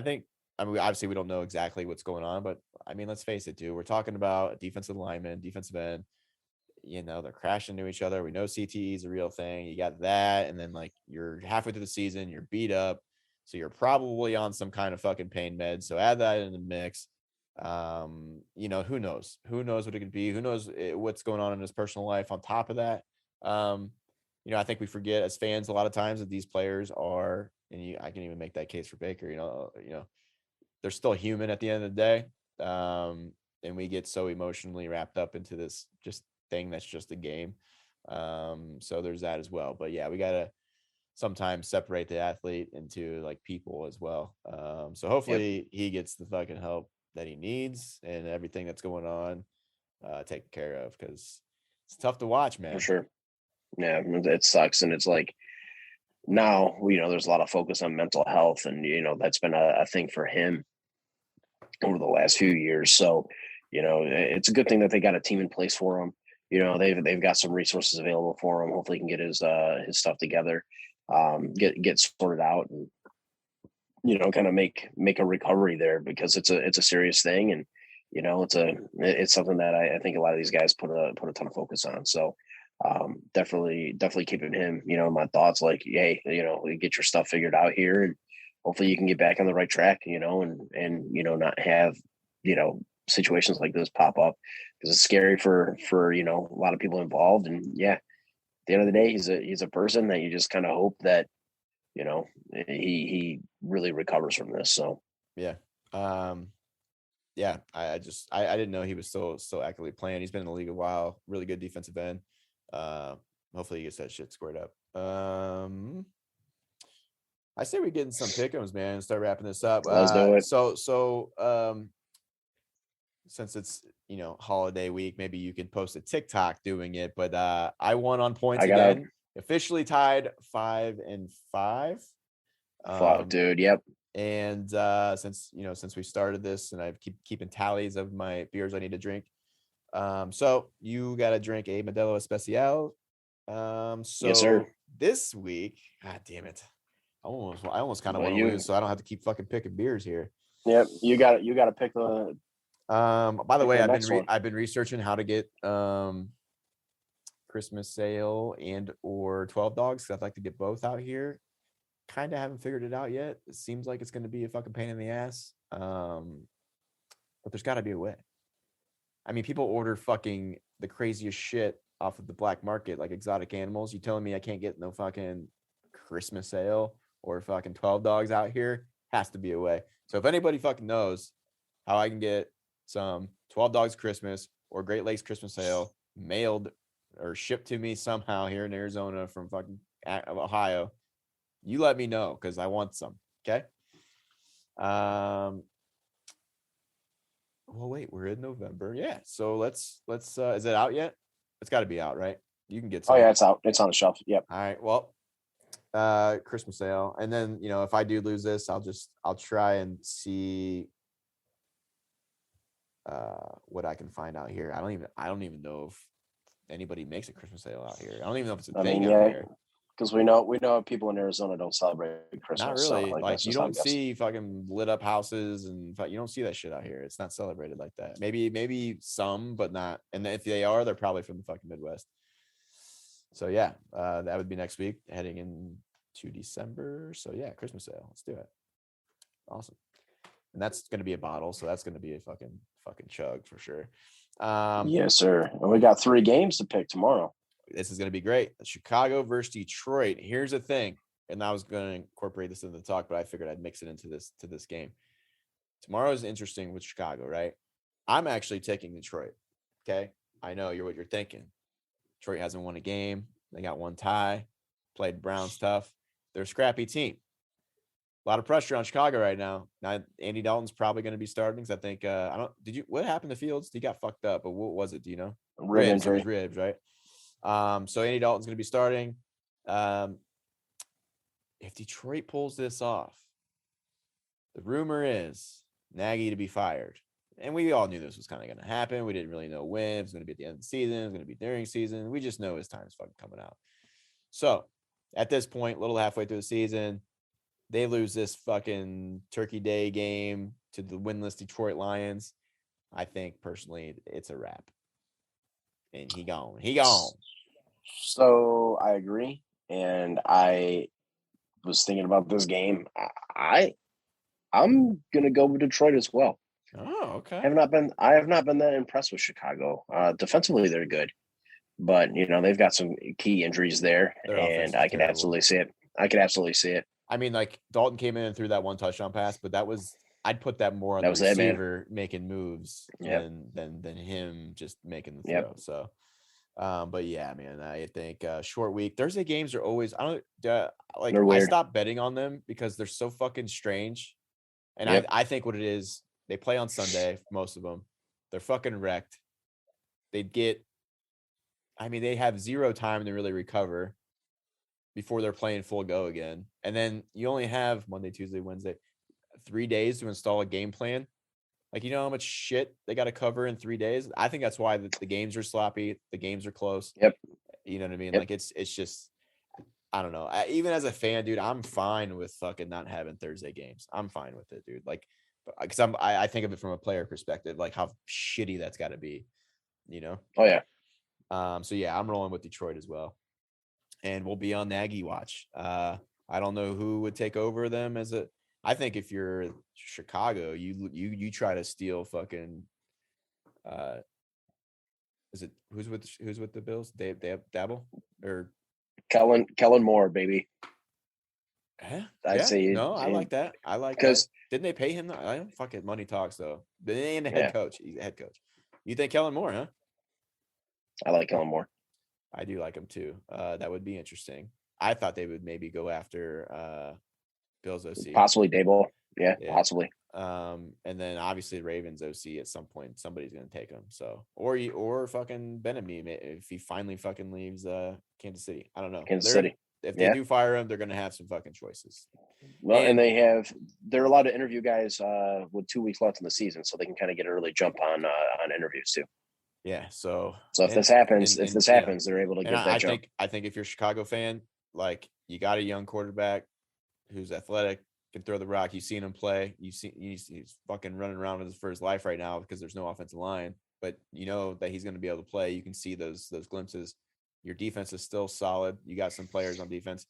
mean, obviously we don't know exactly what's going on, but I mean, let's face it, dude. We're talking about a defensive lineman, defensive end. You know, they're crashing into each other. We know CTE is a real thing. You got that, and then like you're halfway through the season, you're beat up, so you're probably on some kind of fucking pain med. So add that in the mix. You know, who knows what it could be, who knows what's going on in his personal life on top of that. You know, I think we forget as fans a lot of times that these players are, and I can even make that case for Baker, you know, they're still human at the end of the day. And we get so emotionally wrapped up into this just thing that's just a game. So there's that as well. But yeah, we gotta sometimes separate the athlete into like people as well. So hopefully he gets the fucking help that he needs and everything that's going on taken care of, because it's tough to watch, man. For sure. Yeah, it sucks. And it's like now, you know, there's a lot of focus on mental health, and you know, that's been a thing for him over the last few years. So, you know, it's a good thing that they got a team in place for him. You know, they've got some resources available for him. Hopefully he can get his stuff together, get sorted out, and you know, kind of make a recovery there, because it's a serious thing. And you know, it's something that I think a lot of these guys put a ton of focus on. So definitely keeping him, you know, in my thoughts, like, hey, you know, get your stuff figured out here, and hopefully you can get back on the right track, you know, and you know, not have, you know, situations like this pop up, because it's scary for you know, a lot of people involved. And yeah, at the end of the day, he's a person that you just kind of hope that, you know, he really recovers from this. So yeah. Yeah, I didn't know he was still actively playing. He's been in the league a while. Really good defensive end. Hopefully he gets that shit squared up. I say we get in some pick'ems, man, and start wrapping this up. Let's do it. So since it's, holiday week, maybe you could post a TikTok doing it. But I won on points again. Officially tied 5-5. Dude, yep. And since we started this, and I keep keeping tallies of my beers I need to drink. So you got to drink a Modelo Especial. So yes, sir. This week, god damn it, I almost kind of want to lose, so I don't have to keep fucking picking beers here. Yep, you got to pick the. By the way, I've been researching how to get Christmas sale and or 12 dogs. I'd like to get both out here. Kind of haven't figured it out yet. It seems like it's going to be a fucking pain in the ass. But there's got to be a way. I mean, people order fucking the craziest shit off of the black market, like exotic animals. You telling me I can't get no fucking Christmas sale or fucking 12 dogs out here? Has to be a way. So if anybody fucking knows how I can get some 12 dogs Christmas or Great Lakes Christmas sale mailed or shipped to me somehow here in Arizona from fucking Ohio, you let me know, because I want some. Okay. Well, wait, we're in November. Yeah. So let's is it out yet? It's got to be out, right? You can get some. Oh yeah, it's out. It's on the shelf. Yep. All right. Well, Christmas sale. And then, if I do lose this, I'll try and see what I can find out here. I don't even know if anybody makes a Christmas sale out here. I don't even know if it's a thing out here. Because we know people in Arizona don't celebrate Christmas. Not really. So, like you don't see fucking lit up houses, and you don't see that shit out here. It's not celebrated like that. Maybe some, but not. And if they are, they're probably from the fucking Midwest. So yeah, that would be next week, heading into December. So yeah, Christmas sale. Let's do it. Awesome. And that's going to be a bottle, so that's going to be a fucking chug for sure. Yes, sir. And we got 3 games to pick tomorrow. This is going to be great. Chicago versus Detroit. Here's the thing, and I was going to incorporate this into the talk, but I figured I'd mix it into this game. Tomorrow is interesting with Chicago, right? I'm actually taking Detroit. Okay, I know what you're thinking. Detroit hasn't won a game. They got one tie. Played Browns tough. They're a scrappy team. A lot of pressure on Chicago right now. Now Andy Dalton's probably going to be starting, because I think what happened to Fields? He got fucked up, but what was it? Do you know? Ribs, right? So Andy Dalton's going to be starting. If Detroit pulls this off, the rumor is Nagy to be fired. And we all knew this was kind of going to happen. We didn't really know when. It was going to be at the end of the season. It was going to be during season. We just know his time's fucking coming out. So at this point, a little halfway through the season, they lose this fucking Turkey Day game to the winless Detroit Lions. I think personally it's a wrap. And he gone. So I agree. And I was thinking about this game. I'm gonna go with Detroit as well. Oh, okay. I have not been that impressed with Chicago. Defensively, they're good, but they've got some key injuries there, and I can absolutely see it. I mean, like Dalton came in and threw that one touchdown pass, but I'd put that more on the receiver making moves than him just making the throw. Yep. So, but yeah, man, I think short week Thursday games are always I stopped betting on them because they're so fucking strange, and I think what it is, they play on Sunday, most of them. They're fucking wrecked. They have zero time to really recover before they're playing full go again. And then you only have Monday, Tuesday, Wednesday, 3 days to install a game plan. Like, you know how much shit they got to cover in 3 days? I think that's why the games are sloppy. The games are close. Yep. You know what I mean? Yep. Like, it's just, I don't know. Even as a fan, dude, I'm fine with fucking not having Thursday games. I'm fine with it, dude. Like, because I think of it from a player perspective, like how shitty that's got to be, Oh yeah. So yeah, I'm rolling with Detroit as well, and we'll be on Nagy watch. I don't know who would take over them I think if you're Chicago, you try to steal fucking. Is it who's with the Bills? Dave Dabble or Kellen Moore, baby. I'd say no. I like that. Because didn't they pay him? I don't fucking money talks though. But they ain't the head coach. He's the head coach. You think Kellen Moore, huh? I like Kellen Moore. I do like him too. That would be interesting. I thought they would maybe go after Bills OC. Possibly Dable. Yeah, possibly. And then obviously Ravens OC at some point somebody's gonna take him. So or fucking Ben-Ami if he finally fucking leaves Kansas City. I don't know. Kansas City. If they do fire him, they're gonna have some fucking choices. Well, and they're allowed to interview guys with 2 weeks left in the season, so they can kind of get an early jump on interviews too. Yeah. So if this happens, they're able to get that jump. I think if you're a Chicago fan, like you got a young quarterback who's athletic, can throw the rock. You've seen him play. He's fucking running around for his life right now because there's no offensive line. But you know that he's going to be able to play. You can see those glimpses. Your defense is still solid. You got some players on defense.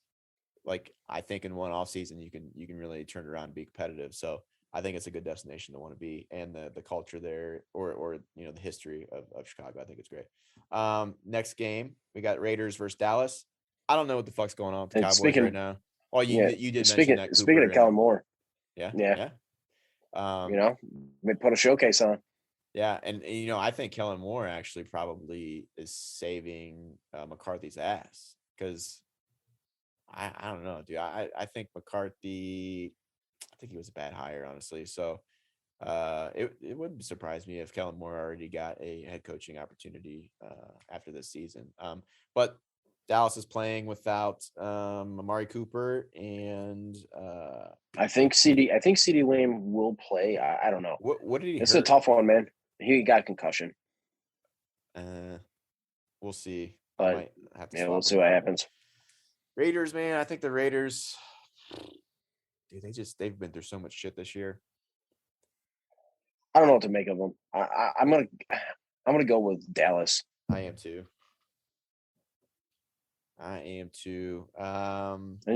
Like I think in one off season you can really turn it around and be competitive. So I think it's a good destination to want to be, and the culture there, or you know the history of Chicago. I think it's great. Next game we got Raiders versus Dallas. I don't know what the fuck's going on with the Cowboys right now. Oh, you did mention that. Speaking of Kellen Moore, yeah. We put a showcase on. Yeah, and you know I think Kellen Moore actually probably is saving McCarthy's ass because I don't know, dude. I think McCarthy. I think he was a bad hire, honestly. So it wouldn't surprise me if Kellen Moore already got a head coaching opportunity after this season. But Dallas is playing without Amari Cooper and I think CD Lamb will play. I don't know. What did he? It's a tough one, man. He got a concussion. We'll see. But we'll see what happens. Raiders, man. I think the Raiders. Dude, they've been through so much shit this year. I don't know what to make of them. I'm gonna go with Dallas. I am too. And you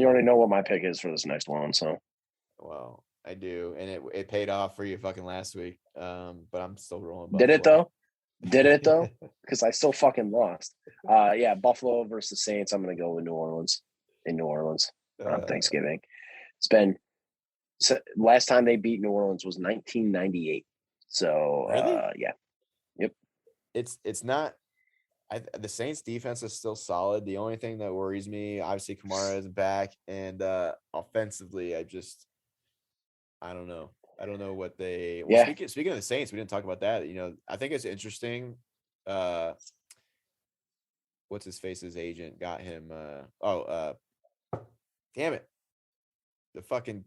already know what my pick is for this next one, so. Well, I do, and it paid off for you fucking last week. But I'm still rolling. Buffalo. Did it though? Because I still fucking lost. Buffalo versus Saints. I'm gonna go with New Orleans. In New Orleans on Thanksgiving. It's been last time they beat New Orleans was 1998. So really? Yep. It's not. The Saints defense is still solid. The only thing that worries me, obviously, Kamara isn't back, and offensively, I don't know. I don't know what they. Well, speaking of the Saints, we didn't talk about that. You know, I think it's interesting. What's his face's agent got him? Damn it, the fucking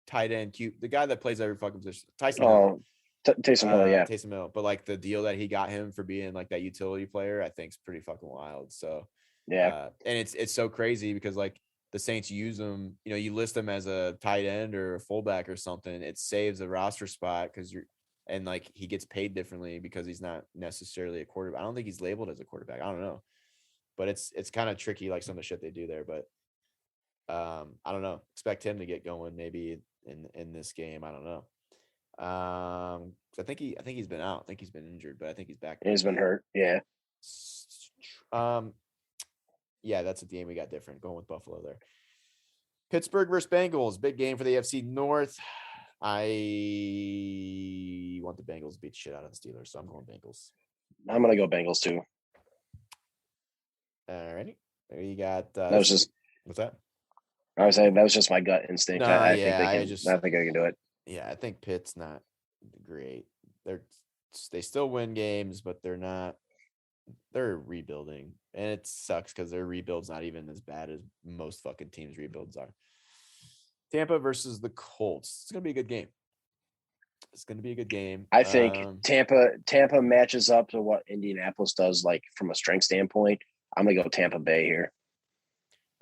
tight end, the guy that plays every fucking position, Tyson Hill. Taysom Hill, yeah. Taysom Hill. But like the deal that he got him for being like that utility player, I think is pretty fucking wild. So and it's so crazy because like the Saints use him, you know, you list him as a tight end or a fullback or something, it saves a roster spot because like he gets paid differently because he's not necessarily a quarterback. I don't think he's labeled as a quarterback. I don't know. But it's kind of tricky, like some of the shit they do there. But I don't know. Expect him to get going maybe in this game. I don't know. I think he's been out. I think he's been injured, but I think he's back. He's been hurt. Yeah. Yeah, that's a game we got different. Going with Buffalo there. Pittsburgh versus Bengals, big game for the AFC North. I want the Bengals to beat the shit out of the Steelers, so I'm going Bengals. I'm gonna go Bengals too. Alrighty, there you got. That was just. What's that? I was saying that was just my gut instinct. No, I think I think I can do it. Yeah, I think Pitt's not great. They still win games, but they're rebuilding, and it sucks because their rebuild's not even as bad as most fucking teams' rebuilds are. Tampa versus the Colts. It's gonna be a good game. I think Tampa matches up to what Indianapolis does, like from a strength standpoint. I'm gonna go Tampa Bay here.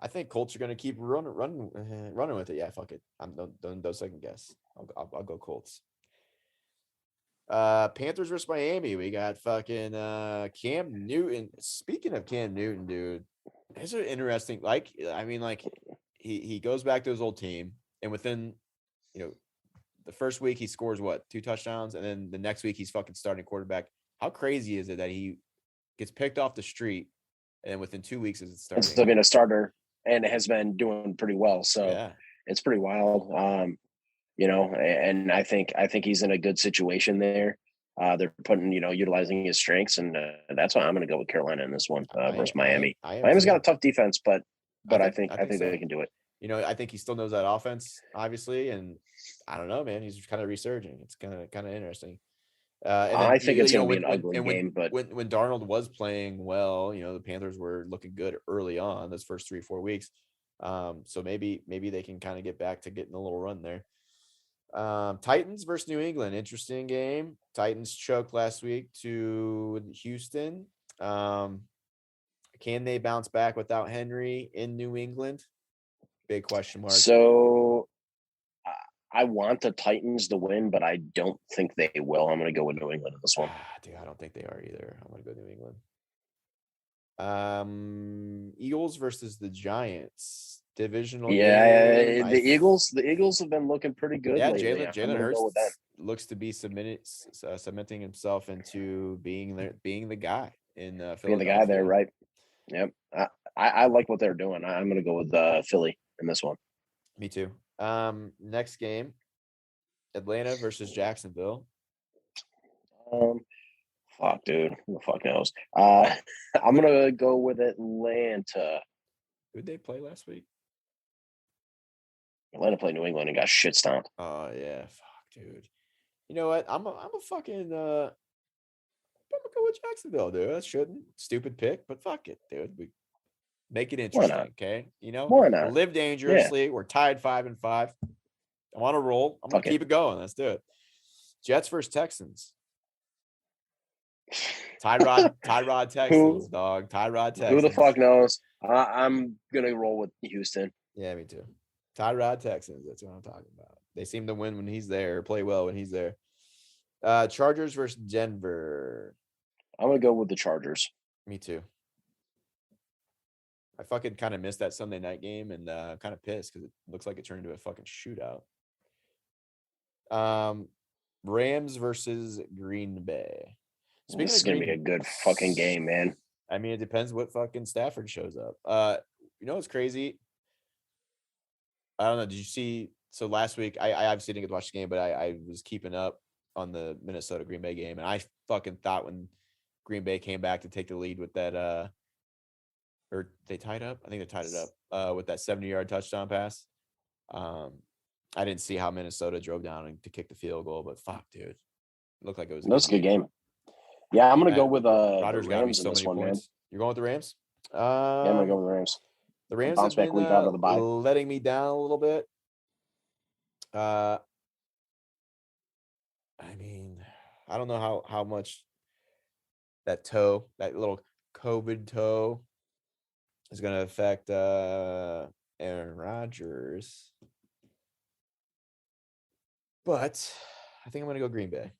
I think Colts are gonna keep running with it. Yeah, fuck it. Don't second guess. I'll go Colts. Panthers versus Miami. We got fucking Cam Newton. Speaking of Cam Newton, dude, it's an interesting. Like, I mean, like he goes back to his old team, and within, you know, the first week he scores 2 touchdowns, and then the next week he's fucking starting quarterback. How crazy is it that he gets picked off the street, and then within 2 weeks is starting? Still being a starter and has been doing pretty well. So it's pretty wild. You know, and I think he's in a good situation there. They're utilizing his strengths, and that's why I'm going to go with Carolina in this one versus Miami. Miami's got a tough defense, but I think they can do it. I think he still knows that offense, obviously, and I don't know, man. He's kind of resurging. It's kind of interesting. And then I think it's going to be when an ugly game, but when Darnold was playing well, the Panthers were looking good early on those first 3-4 weeks. So maybe they can kind of get back to getting a little run there. Titans versus New England, interesting game. Titans choked last week to Houston. Can they bounce back without Henry in New England? Big question mark. So I want the Titans to win, but I don't think they will. I'm going to go with New England in this one. Dude, I don't think they are either. I'm going to go New England. Eagles versus the Giants, divisional game. The Eagles have been looking pretty good lately. Jalen Hurts looks to be cementing himself into being the guy in Philadelphia. Being the guy there, right? Yep. I like what they're doing. I'm going to go with Philly in this one. Me too. Next game, Atlanta versus Jacksonville. Fuck, dude. Who the fuck knows? I'm gonna go with Atlanta. Who'd they play last week? Atlanta played New England and got shit stomped. Oh yeah, fuck, dude. You know what? I'm a fucking I'm gonna go with Jacksonville, dude. That shouldn't stupid pick, but fuck it, dude. We make it interesting, okay? Why not? Live dangerously. Yeah. We're tied 5-5. I'm on a roll. I'm gonna keep it going. Let's do it. Jets versus Texans. Tyrod Texans, dog. Tyrod Texans. Who the fuck knows? I'm gonna roll with Houston. Yeah, me too. Tyrod Texans. That's what I'm talking about. They seem to win when he's there, play well when he's there. Chargers versus Denver. I'm gonna go with the Chargers. Me too. I fucking kind of missed that Sunday night game and kind of pissed because it looks like it turned into a fucking shootout. Rams versus Green Bay. This is gonna be a good fucking game, man. I mean, it depends what fucking Stafford shows up. What's crazy? I don't know. Did you see? So last week, I obviously didn't get to watch the game, but I was keeping up on the Minnesota Green Bay game, and I fucking thought when Green Bay came back to take the lead with that, or they tied up. I think they tied it up with that 70-yard touchdown pass. I didn't see how Minnesota drove down to kick the field goal, but fuck, dude, it looked like it was. That's a good game. Yeah, I'm gonna go with Rodgers the Rams in this one, man. You're going with the Rams? Yeah, I'm gonna go with the Rams. The Rams have been out of the bye. Letting me down a little bit. I mean, I don't know how much that little COVID toe, is going to affect Aaron Rodgers. But I think I'm going to go Green Bay.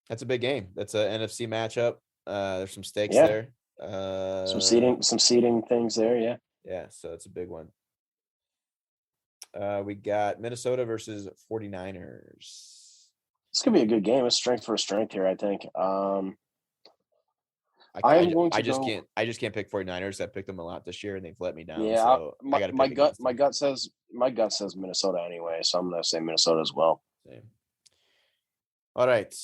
That's a big game. That's an NFC matchup. There's some stakes there. Some seating things there, yeah. Yeah, so it's a big one. We got Minnesota versus 49ers. It's going to be a good game. It's strength for strength here, I think. I just can't pick 49ers. I picked them a lot this year and they've let me down. Yeah, so my gut says Minnesota anyway, so I'm going to say Minnesota as well. Same. All right.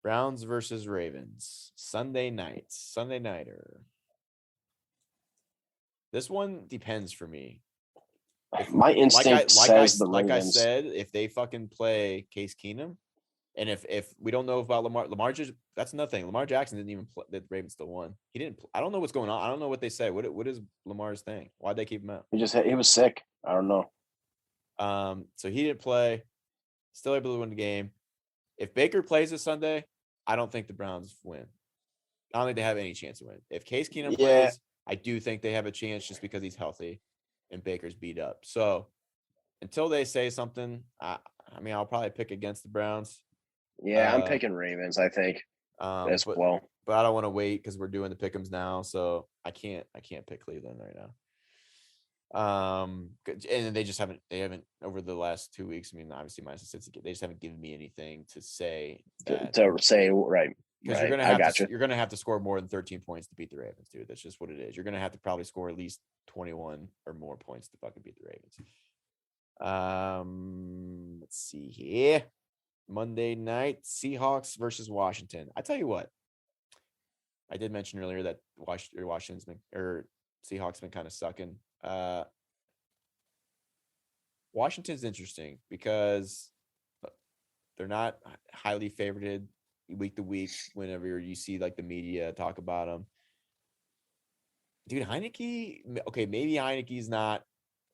Browns versus Ravens. Sunday nighter. This one depends for me. My instinct says the Ravens. Like I said, if they fucking play Case Keenum, and if we don't know about Lamar just, that's nothing. Lamar Jackson didn't even play. The Ravens still won. He didn't. I don't know what's going on. I don't know what they say. What is Lamar's thing? Why'd they keep him out? He was sick. I don't know. So he didn't play. Still able to win the game. If Baker plays this Sunday, I don't think the Browns win. I don't think they have any chance to win. If Case Keenum plays, I do think they have a chance just because he's healthy and Baker's beat up. So until they say something, I'll probably pick against the Browns. Yeah, I'm picking Ravens, I think, as well. But I don't want to wait because we're doing the pick'ems now, so I can't pick Cleveland right now. And they haven't over the last 2 weeks. I mean, obviously, they just haven't given me anything to say to say right. Because you're gonna have to score more than 13 points to beat the Ravens, dude. That's just what it is. You're gonna have to probably score at least 21 or more points to fucking beat the Ravens. Let's see here. Monday night, Seahawks versus Washington. I tell you what, I did mention earlier that Seahawks been kind of sucking. Washington's interesting because they're not highly favorited week to week whenever you see like the media talk about them. Dude, Heineke, okay, maybe Heineke's not,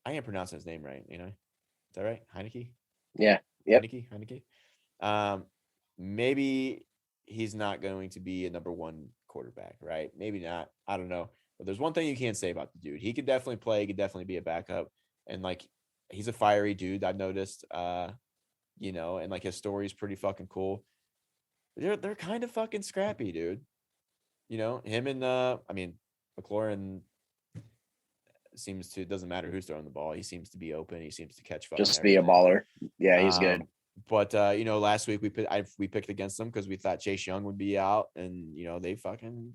I can't pronounce his name right, you know? Is that right? Heineke? Yeah. Yep. Heineke. Maybe he's not going to be a number one quarterback, right? Maybe not. I don't know. But there's one thing you can't say about the dude. He could definitely play. He could definitely be a backup. And like, he's a fiery dude. I've noticed, you know, and like his story is pretty fucking cool. They're kind of fucking scrappy, dude. You know, him and McLaurin seems to, it doesn't matter who's throwing the ball. He seems to be open. He seems to catch fucking just be a baller. Yeah, he's good. But you know, last week we picked against them because we thought Chase Young would be out, and you know they fucking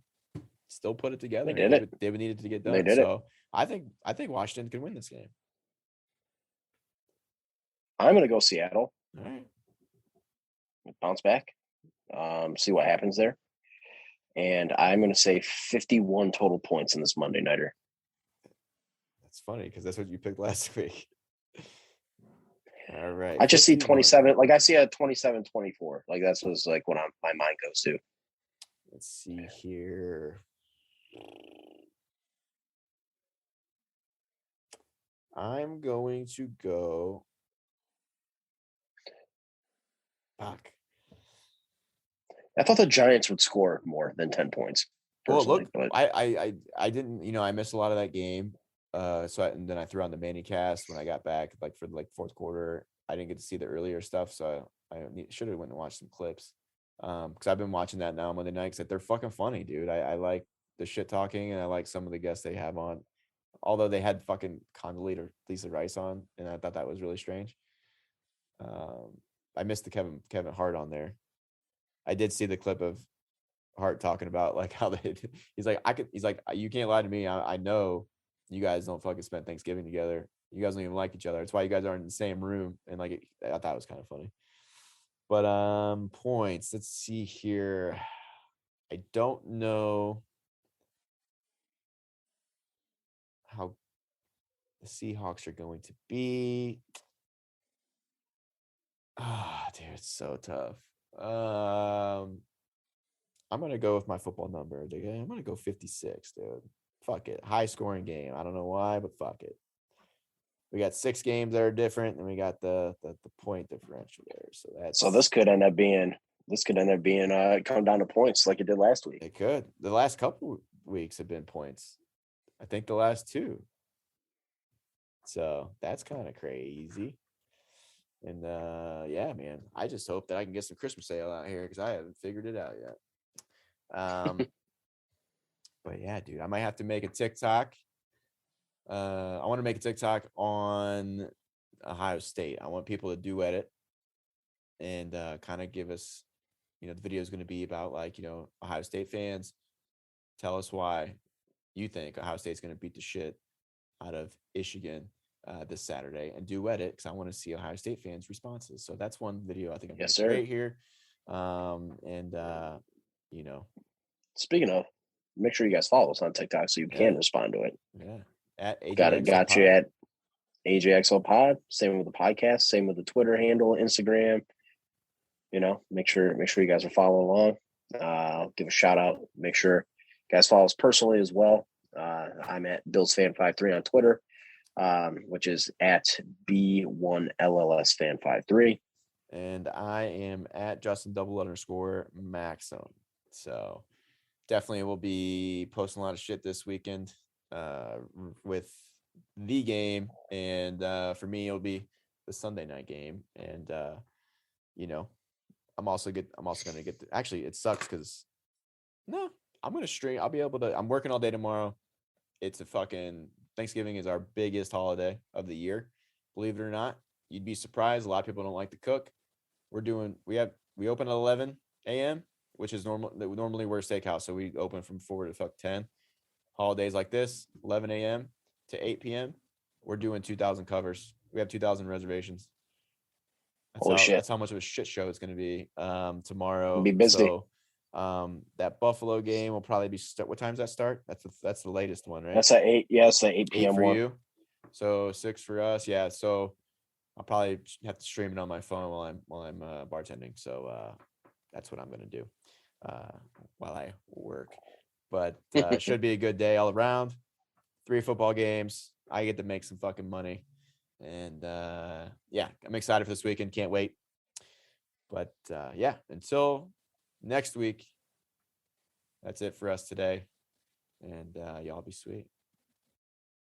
still put it together. They did it. They needed to get done. They did so I think Washington can win this game. I'm gonna go Seattle. All right. Bounce back. See what happens there. And I'm gonna say 51 total points in this Monday nighter. That's funny because that's what you picked last week. All right. I just see 27. Like I see a 27-24. Like that's what's like what my mind goes to. Let's see here. I'm going to go. Fuck. I thought the Giants would score more than 10 points. Well, look, but I didn't. You know, I missed a lot of that game. And then I threw on the Manny cast when I got back, like for like fourth quarter. I didn't get to see the earlier stuff, so I should have went and watched some clips. Because I've been watching that now Monday night because they're fucking funny, dude. I like the shit talking, and I like some of the guests they have on. Although they had fucking Condoleezza or Lisa Rice on, and I thought that was really strange. I missed the Kevin Hart on there. I did see the clip of Hart talking about like how he's like you can't lie to me. I know you guys don't fucking spend Thanksgiving together. You guys don't even like each other. It's why you guys aren't in the same room. And like I thought it was kind of funny. But points. Let's see here. I don't know how the Seahawks are going to be. Ah, dude, it's so tough. I'm gonna go with my football number. I'm gonna go 56, dude. Fuck it. High scoring game. I don't know why, but fuck it. We got 6 games that are different, and we got the point differential there. So this could end up being come down to points like it did last week. It could. The last couple weeks have been points. I think the last 2. So that's kind of crazy. And yeah, man. I just hope that I can get some Christmas sale out here because I haven't figured it out yet. But yeah, dude, I might have to make a TikTok. I want to make a TikTok on Ohio State. I want people to duet it and kind of give us, you know, the video is going to be about like, you know, Ohio State fans. Tell us why you think Ohio State's going to beat the shit out of Michigan this Saturday, and duet it because I want to see Ohio State fans' responses. So that's one video I think I'm going to create here. You know, speaking of, make sure you guys follow us on TikTok so you can respond to it. Yeah. At AJXO got you at AJXO Pod. Same with the podcast. Same with the Twitter handle, Instagram. You know, make sure you guys are following along. I'll give a shout out. Make sure you guys follow us personally as well. I'm at BillsFan53 on Twitter, which is at B1LLSFan53. And I am at Justin_Maxim. So definitely will be posting a lot of shit this weekend with the game. And for me, it'll be the Sunday night game. And, you know, I'm also going to get actually, it sucks because I'm going to stream. I'll be able to, I'm working all day tomorrow. It's a fucking Thanksgiving is our biggest holiday of the year. Believe it or not, you'd be surprised. A lot of people don't like to cook. We open at 11 a.m., which is normally we're a steakhouse. So we open from 4 to 10. Holidays like this, 11 a.m. to 8 p.m. We're doing 2,000 covers. We have 2,000 reservations. That's how much of a shit show it's going to be tomorrow. It'll be busy. So that Buffalo game will probably be what time does that start? That's the latest one, right? That's at 8. Yeah, it's the 8 p.m. for one. You. So 6 for us. Yeah. So I'll probably have to stream it on my phone while I'm bartending. So that's what I'm gonna do while I work. But it should be a good day all around. 3 football games. I get to make some fucking money, and yeah, I'm excited for this weekend. Can't wait. But yeah, until next week, that's it for us today, and y'all be sweet.